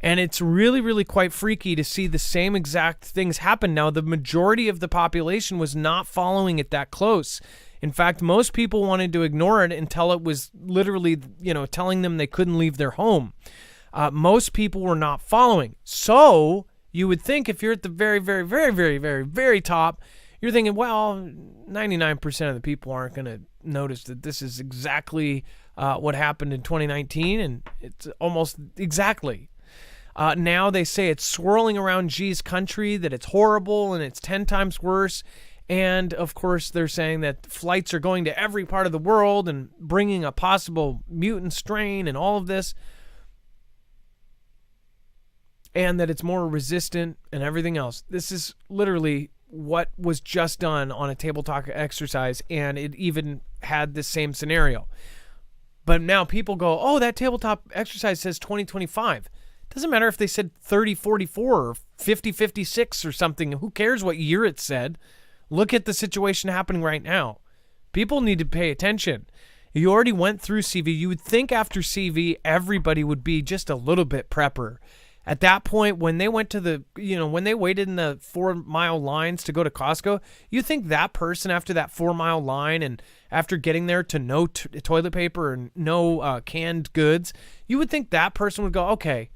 And it's really, really quite freaky to see the same exact things happen. Now, the majority of the population was not following it that close. In fact, most people wanted to ignore it until it was literally, telling them they couldn't leave their home. Most people were not following. So you would think if you're at the very, very, very, very, very, very top, you're thinking, well, 99% of the people aren't going to notice that this is exactly what happened in 2019, and it's almost exactly. Now they say it's swirling around Xi's country, that it's horrible and it's 10 times worse. And, of course, they're saying that flights are going to every part of the world and bringing a possible mutant strain and all of this. And that it's more resistant and everything else. This is literally what was just done on a tabletop exercise, and it even had the same scenario. But now people go, oh, that tabletop exercise says 2025. Doesn't matter if they said 3044 or 5056 or something. Who cares what year it said? Look at the situation happening right now. People need to pay attention. You already went through CV. You would think after CV, everybody would be just a little bit prepper. At that point, when they went to when they waited in the 4-mile lines to go to Costco, you think that person after that 4-mile line and after getting there to no toilet paper and no canned goods, you would think that person would go, okay,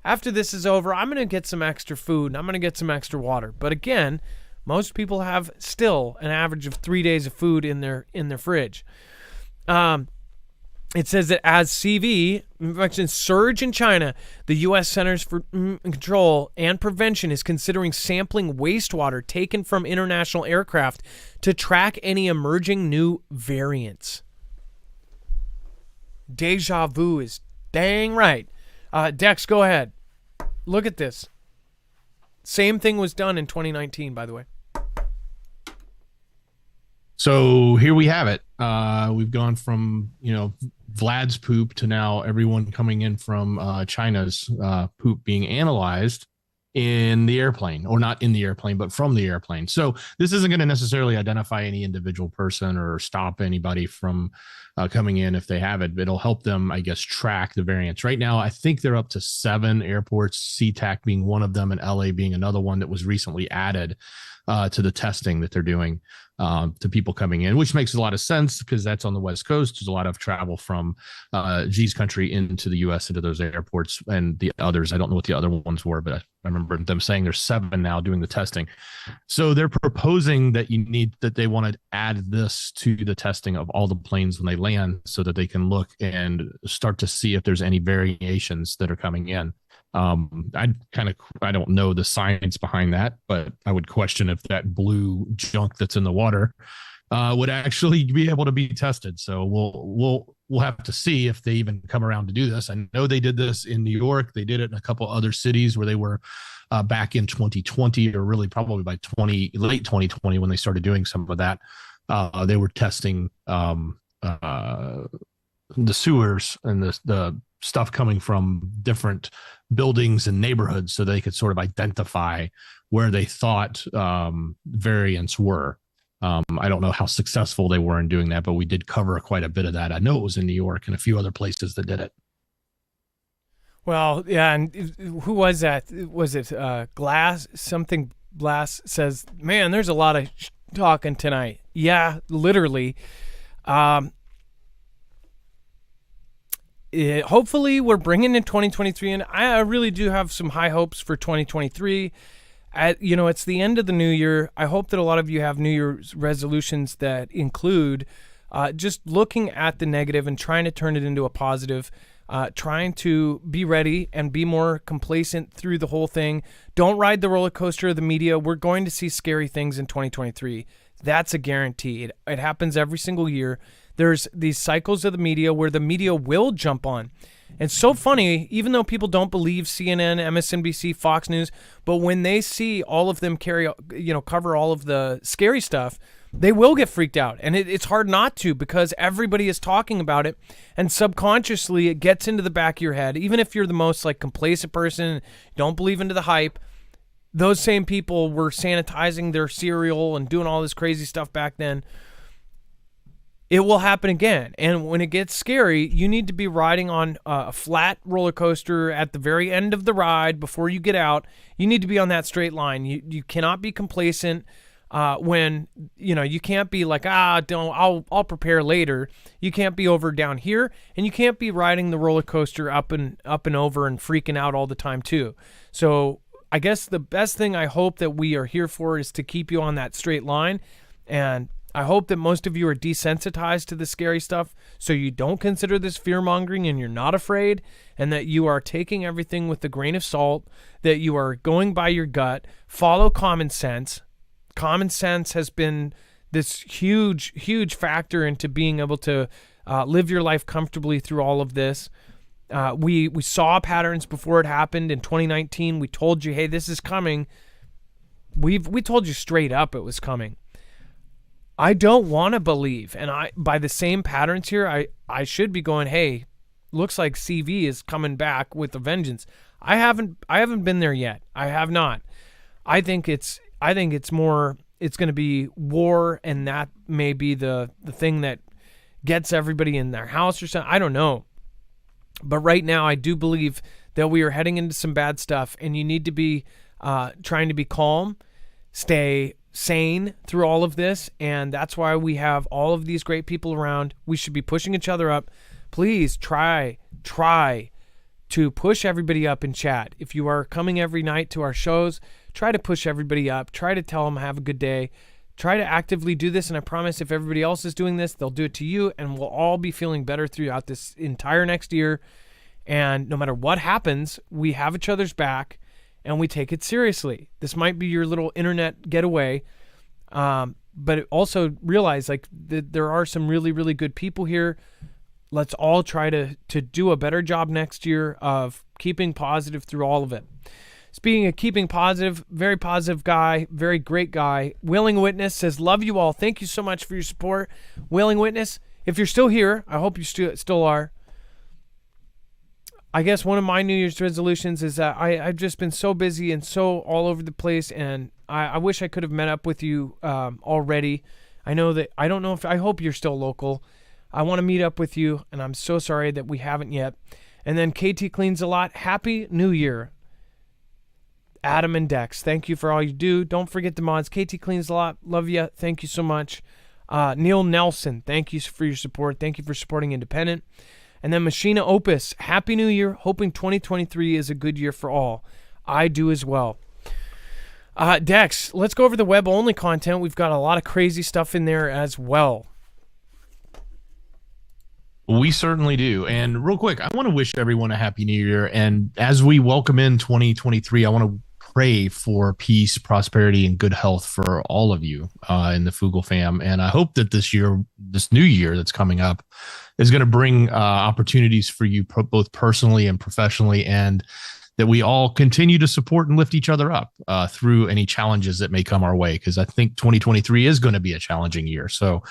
after this is over, I'm going to get some extra food and I'm going to get some extra water. But again, most people have still an average of 3 days of food in their fridge. It says that as CV infections surge in China, the U.S. Centers for Control and Prevention is considering sampling wastewater taken from international aircraft to track any emerging new variants. Deja vu is dang right. Dex, go ahead. Look at this. Same thing was done in 2019, by the way. So here we have it. We've gone from, Vlad's poop to now everyone coming in from China's poop being analyzed in the airplane, or not in the airplane, but from the airplane. So this isn't going to necessarily identify any individual person or stop anybody from coming in if they have it. It'll help them, I guess, track the variants. Right now, I think they're up to 7 airports, SeaTac being one of them and LA being another one that was recently added to the testing that they're doing to people coming in, which makes a lot of sense because that's on the West Coast. There's a lot of travel from Xi's country into the U.S. into those airports, and the others, I don't know what the other ones were, but I remember them saying there's 7 now doing the testing. So they're proposing that they want to add this to the testing of all the planes when they land so that they can look and start to see if there's any variations that are coming in. I don't know the science behind that, but I would question if that blue junk that's in the water would actually be able to be tested. So we'll have to see if they even come around to do this. I know they did this in New York. They did it in a couple other cities where they were back in 2020, or really probably by late 2020 when they started doing some of that. They were testing the sewers and the stuff coming from different buildings and neighborhoods so they could sort of identify where they thought variants were. I don't know how successful they were in doing that, but we did cover quite a bit of that. I know it was in New York and a few other places that did it. Well, yeah, and who was that? Was it Glass? Something Glass says, man, there's a lot of talking tonight. Yeah, literally. Hopefully we're bringing in 2023, and I really do have some high hopes for 2023. It's the end of the new year. I hope that a lot of you have New Year's resolutions that include just looking at the negative and trying to turn it into a positive, trying to be ready and be more complacent through the whole thing. Don't ride the roller coaster of the media. We're going to see scary things in 2023. That's a guarantee. It happens every single year. There's these cycles of the media where the media will jump on. It's so funny, even though people don't believe CNN, MSNBC, Fox News, but when they see all of them cover all of the scary stuff, they will get freaked out. And it's hard not to, because everybody is talking about it, and subconsciously it gets into the back of your head. Even if you're the most complacent person, don't believe into the hype, those same people were sanitizing their cereal and doing all this crazy stuff back then. it will happen again. And when it gets scary, you need to be riding on a flat roller coaster at the very end of the ride before you get out. You need to be on that straight line. You cannot be complacent when, you can't be like, I'll prepare later. You can't be over down here, and you can't be riding the roller coaster up and over and freaking out all the time too. So I guess the best thing I hope that we are here for is to keep you on that straight line. And I hope that most of you are desensitized to the scary stuff, so you don't consider this fear-mongering and you're not afraid, and that you are taking everything with a grain of salt, that you are going by your gut. Follow common sense. Common sense has been this huge, huge factor into being able to live your life comfortably through all of this. We saw patterns before it happened in 2019. We told you, hey, this is coming. We told you straight up it was coming. I don't want to believe, and by the same patterns here, I should be going, hey, looks like CV is coming back with a vengeance. I haven't been there yet. I have not. I think it's more, it's going to be war, and that may be the thing that gets everybody in their house or something. I don't know. But right now, I do believe that we are heading into some bad stuff, and you need to be trying to be calm, stay sane through all of this, and that's why we have all of these great people around. We should be pushing each other up. Please try to push everybody up in chat. If you are coming every night to our shows, try to push everybody up. Try to tell them have a good day. Try to actively do this, and I promise if everybody else is doing this, they'll do it to you, and we'll all be feeling better throughout this entire next year. And no matter what happens, we have each other's back, and we take it seriously. This might be your little internet getaway, but also realize there are some really, really good people here. Let's all try to do a better job next year of keeping positive through all of it. Speaking of keeping positive, very positive guy, very great guy. Willing Witness says, love you all. Thank you so much for your support. Willing Witness, if you're still here, I hope you still are. I guess one of my New Year's resolutions is that I've just been so busy and so all over the place, and I wish I could have met up with you already. I hope you're still local. I want to meet up with you, and I'm so sorry that we haven't yet. And then KT Cleans a Lot, Happy New Year. Adam and Dex, thank you for all you do. Don't forget the mods. KT Cleans a Lot, love you. Thank you so much. Neil Nelson, thank you for your support. Thank you for supporting Independent. And then Machina Opus, Happy New Year. Hoping 2023 is a good year for all. I do as well. Dex, let's go over the web-only content. We've got a lot of crazy stuff in there as well. We certainly do. And real quick, I want to wish everyone a happy new year. And as we welcome in 2023, I want to pray for peace, prosperity, and good health for all of you in the Foogle fam. And I hope that this new year that's coming up is going to bring opportunities for you both personally and professionally, and that we all continue to support and lift each other up through any challenges that may come our way, because I think 2023 is going to be a challenging year. So,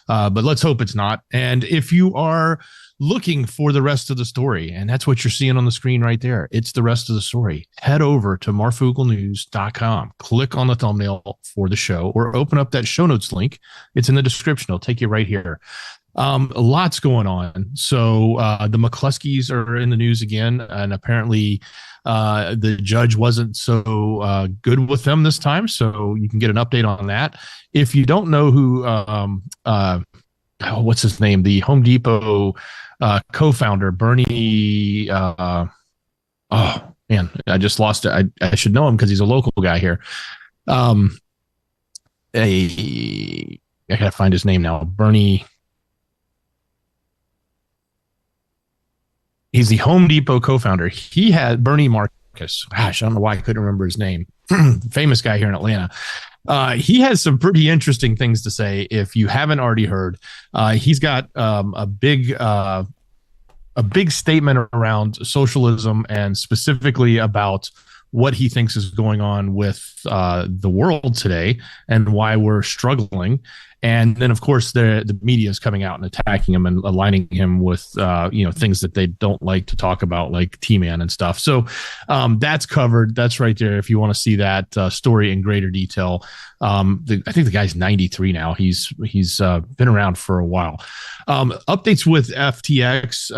but let's hope it's not. And if you are looking for the rest of the story, and that's what you're seeing on the screen right there, it's the rest of the story, head over to marfooglenews.com, click on the thumbnail for the show, or open up that show notes link. It's in the description. It'll take you right here. Lots going on. So the McCluskeys are in the news again, and apparently the judge wasn't so good with them this time. So you can get an update on that. If you don't know who, what's his name, the Home Depot co-founder, Bernie, oh man, I just lost it. I should know him because he's a local guy here. I gotta find his name now. Bernie. He's the Home Depot co-founder. He had Bernie Marcus. Gosh, I don't know why I couldn't remember his name. Famous guy here in Atlanta. He has some pretty interesting things to say. If you haven't already heard, he's got a big statement around socialism, and specifically about what he thinks is going on with the world today and why we're struggling. And then, of course, the media is coming out and attacking him and aligning him with, things that they don't like to talk about, like T-Man and stuff. So that's covered. That's right there. If you want to see that story in greater detail. I think the guy's 93 now. He's been around for a while. Updates with FTX.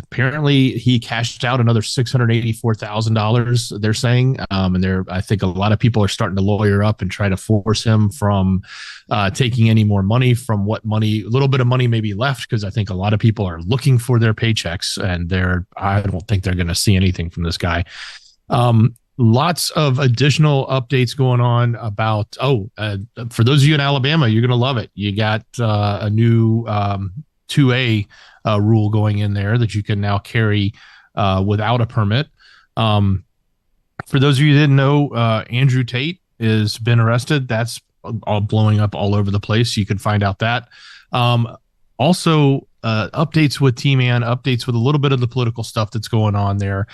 Apparently, he cashed out another $684,000. They're saying, and I think a lot of people are starting to lawyer up and try to force him from taking any more money from a little bit of money maybe left, because I think a lot of people are looking for their paychecks, and I don't think they're going to see anything from this guy. Lots of additional updates going on about, for those of you in Alabama, you're going to love it. You got a new 2A rule going in there that you can now carry without a permit. For those of you who didn't know, Andrew Tate has been arrested. That's all blowing up all over the place. You can find out that. Also, updates with T-Man, updates with a little bit of the political stuff that's going on there.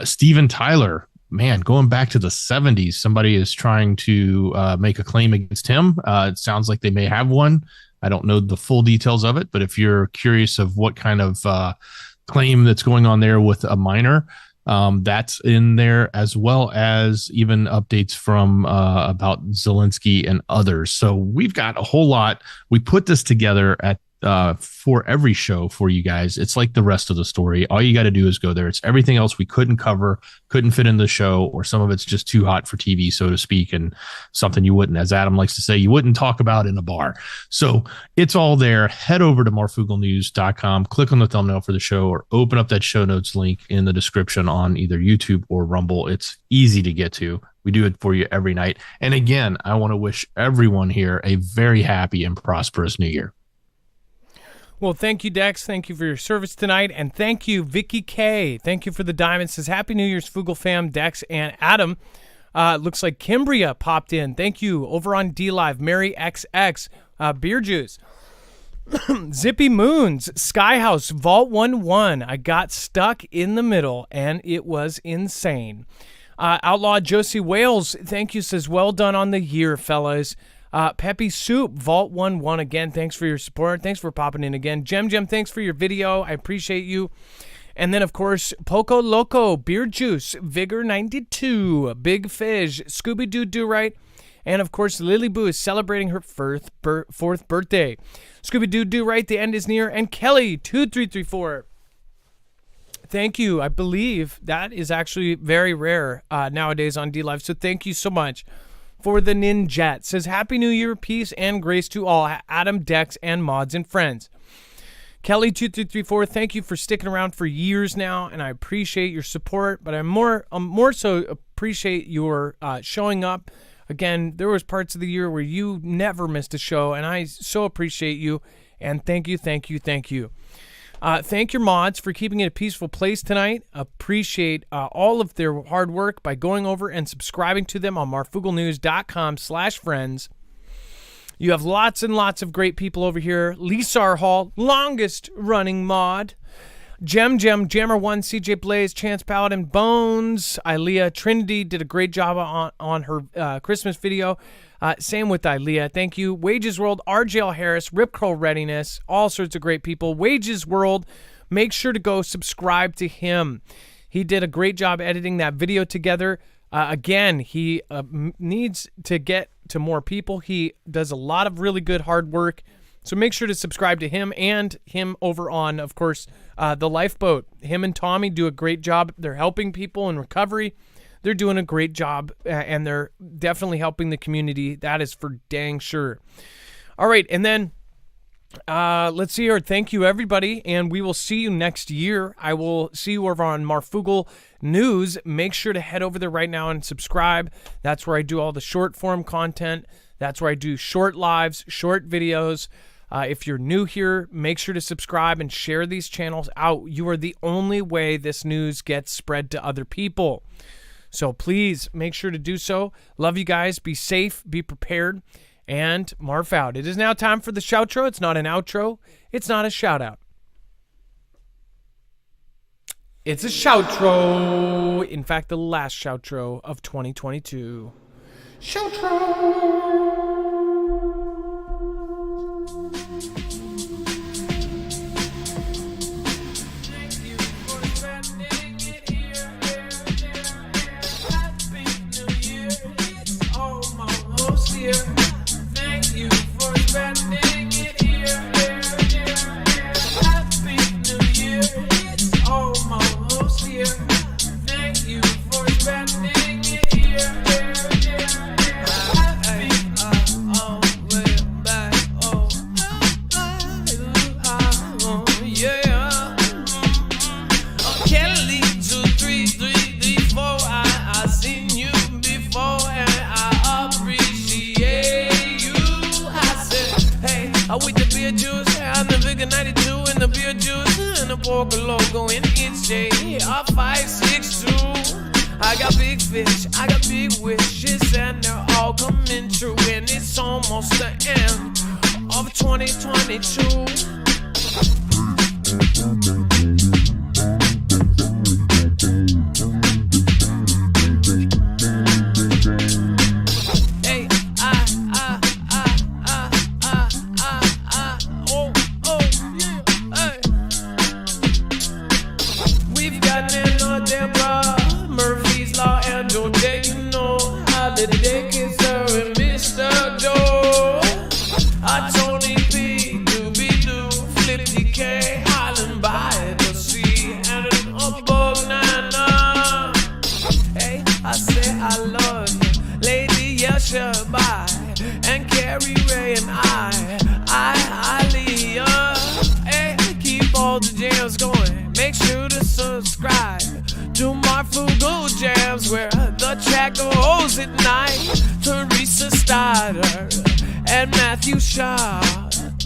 Steven Tyler, man, going back to the 70s, somebody is trying to make a claim against him. It sounds like they may have one. I don't know the full details of it, but if you're curious of what kind of claim that's going on there with a minor, that's in there, as well as even updates from about Zelensky and others. So we've got a whole lot. We put this together for every show for you guys. It's like the rest of the story. All you got to do is go there. It's everything else we couldn't cover, couldn't fit in the show, or some of it's just too hot for TV, so to speak, and something you wouldn't, as Adam likes to say, you wouldn't talk about in a bar. So it's all there. Head over to marfooglenews.com, click on the thumbnail for the show, or open up that show notes link in the description on either YouTube or Rumble. It's easy to get to. We do it for you every night. And again, I want to wish everyone here a very happy and prosperous New Year. Well, thank you, Dex. Thank you for your service tonight. And thank you, Vicky K. Thank you for the diamond. Says, Happy New Year's, Foogle fam, Dex and Adam. Looks like Kimbria popped in. Thank you. Over on D-Live, Mary XX, Beer Juice. Zippy Moons, Skyhouse, Vault 1-1. I got stuck in the middle, and it was insane. Outlaw Josie Wales, thank you. Says, well done on the year, fellas. Peppy Soup, Vault 1-1 again. Thanks for your support. Thanks for popping in again. Jem, thanks for your video. I appreciate you. And then, of course, Poco Loco, Beer Juice, Vigor 92, Big Fish, Scooby-Doo Do-Right, and, of course, Lily Boo is celebrating her fourth birthday. Scooby-Doo Do-Right, the end is near, and Kelly 2334. Thank you. I believe that is actually very rare nowadays on D-Live, so thank you so much. For the Ninjet, says, Happy New Year, peace and grace to all, Adam, Dex, and mods and friends. Kelly2334, thank you for sticking around for years now, and I appreciate your support, but I more so appreciate your showing up. Again, there was parts of the year where you never missed a show, and I so appreciate you, and thank you. Thank your mods for keeping it a peaceful place tonight. Appreciate all of their hard work by going over and subscribing to them on marfooglenews.com/friends. You have lots and lots of great people over here. Lisar Hall, longest running mod. Jammer1, CJ Blaze, Chance Paladin, Bones, Ilea, Trinity did a great job on her Christmas video. Same with Ilea. Thank you. Wages World, RJL Harris, Rip Curl Readiness, all sorts of great people. Wages World, make sure to go subscribe to him. He did a great job editing that video together. Again, he needs to get to more people. He does a lot of really good hard work. So make sure to subscribe to him and him over on, of course, the Lifeboat. Him and Tommy do a great job. They're helping people in recovery. They're doing a great job, and they're definitely helping the community. That is for dang sure. All right, and then let's see here. Thank you, everybody, and we will see you next year. I will see you over on Marfoogle News. Make sure to head over there right now and subscribe. That's where I do all the short-form content. That's where I do short lives, short videos. If you're new here, make sure to subscribe and share these channels out. You are the only way this news gets spread to other people. So please make sure to do so. Love you guys. Be safe. Be prepared. And Marf out. It is now time for the shoutro. It's not an outro. It's not a shout out. It's a shoutro. In fact, the last shoutro of 2022. Shoutro. beer juice, and the Vigor 92 and the beer juice, and the Poker logo in each day. 562. I got big fish, I got big wishes, and they're all coming true. And it's almost the end of 2022. And Carrie Ray and keep all the jams going. Make sure to subscribe to Marfoogle Jams, where the track goes at night. Teresa Stoddard and Matthew Shaw,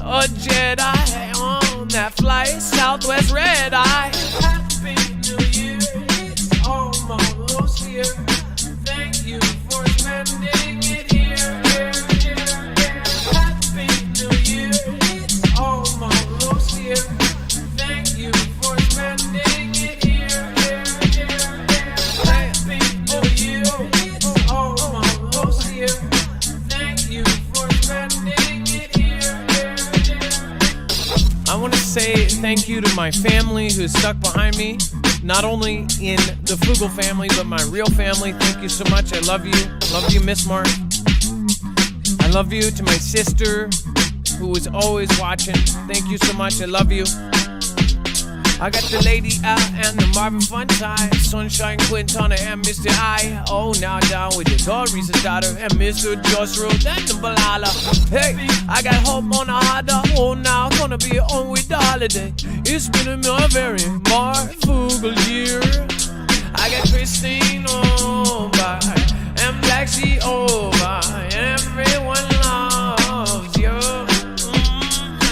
a Jedi on that flight, Southwest Red Eye. Happy New Year, it's almost here. Thank you for spending it here. Happy New Year, it's almost here. Thank you for spending it here. Happy New Year, it's almost here. Thank you for spending it here. I want to say thank you to my family who stuck behind me. Not only in the Foogle family, but my real family. Thank you so much. I love you. Love you, Miss Mark. I love you to my sister, who was always watching. Thank you so much. I love you. I got the Lady L and the Marvin Fun Time, Sunshine Quintana and Mr. I. Oh, now down with the Teresa's daughter and Mr. Josh Root and the Balala. Hey, I got hope on the harder. Oh, now gonna be on with the holiday. It's been a very Marfoogle year. I got Christine over and Black Sea over, and everyone loves you.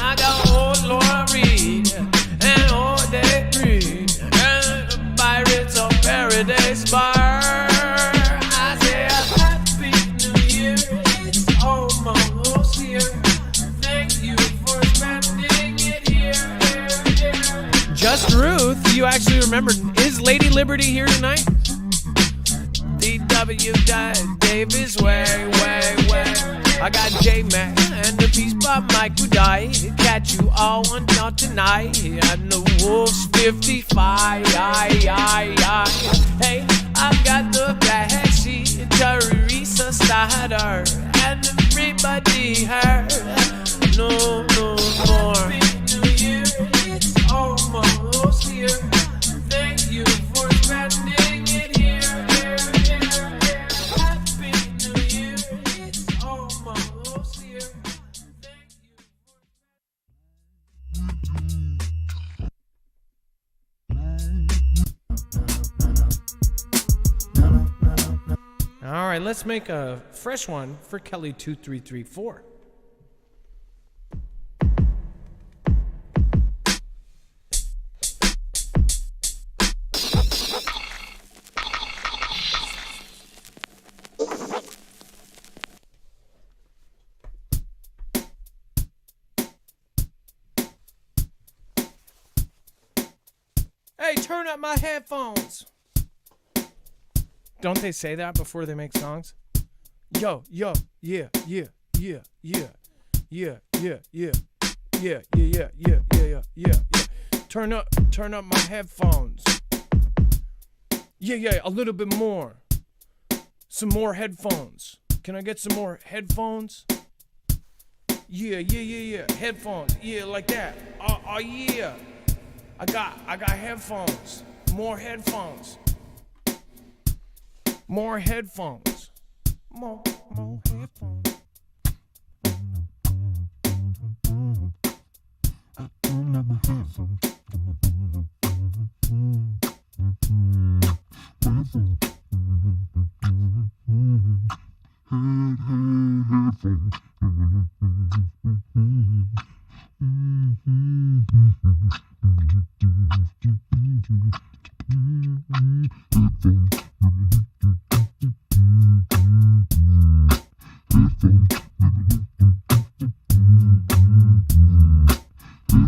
I got old Laura Reed and old Dave Reed and the Pirates of Paradise Bar. I say a Happy New Year, it's almost here. Thank you for spending it here. Just Ruth, you actually remembered. Is Lady Liberty here tonight? DW Davis, way. I got J-Mac and the Peace by Mike who died. Catch you all on down tonight. And the Wolves 55. Hey, I've got the Black Sheep, Teresa Stoddard, and everybody heard. No more. Happy New Year, it's almost here. Thank you for spending it here. Happy New Year, it's almost here. All right, let's make a fresh one for Kelly 2334. Hey, turn up my headphones. Don't they say that before they make songs? Yo, yeah. Turn up my headphones. Yeah, a little bit more. Some more headphones. Can I get some more headphones? Yeah. Headphones. Yeah, like that. Oh yeah. I got headphones. More headphones. More headphones. More headphones.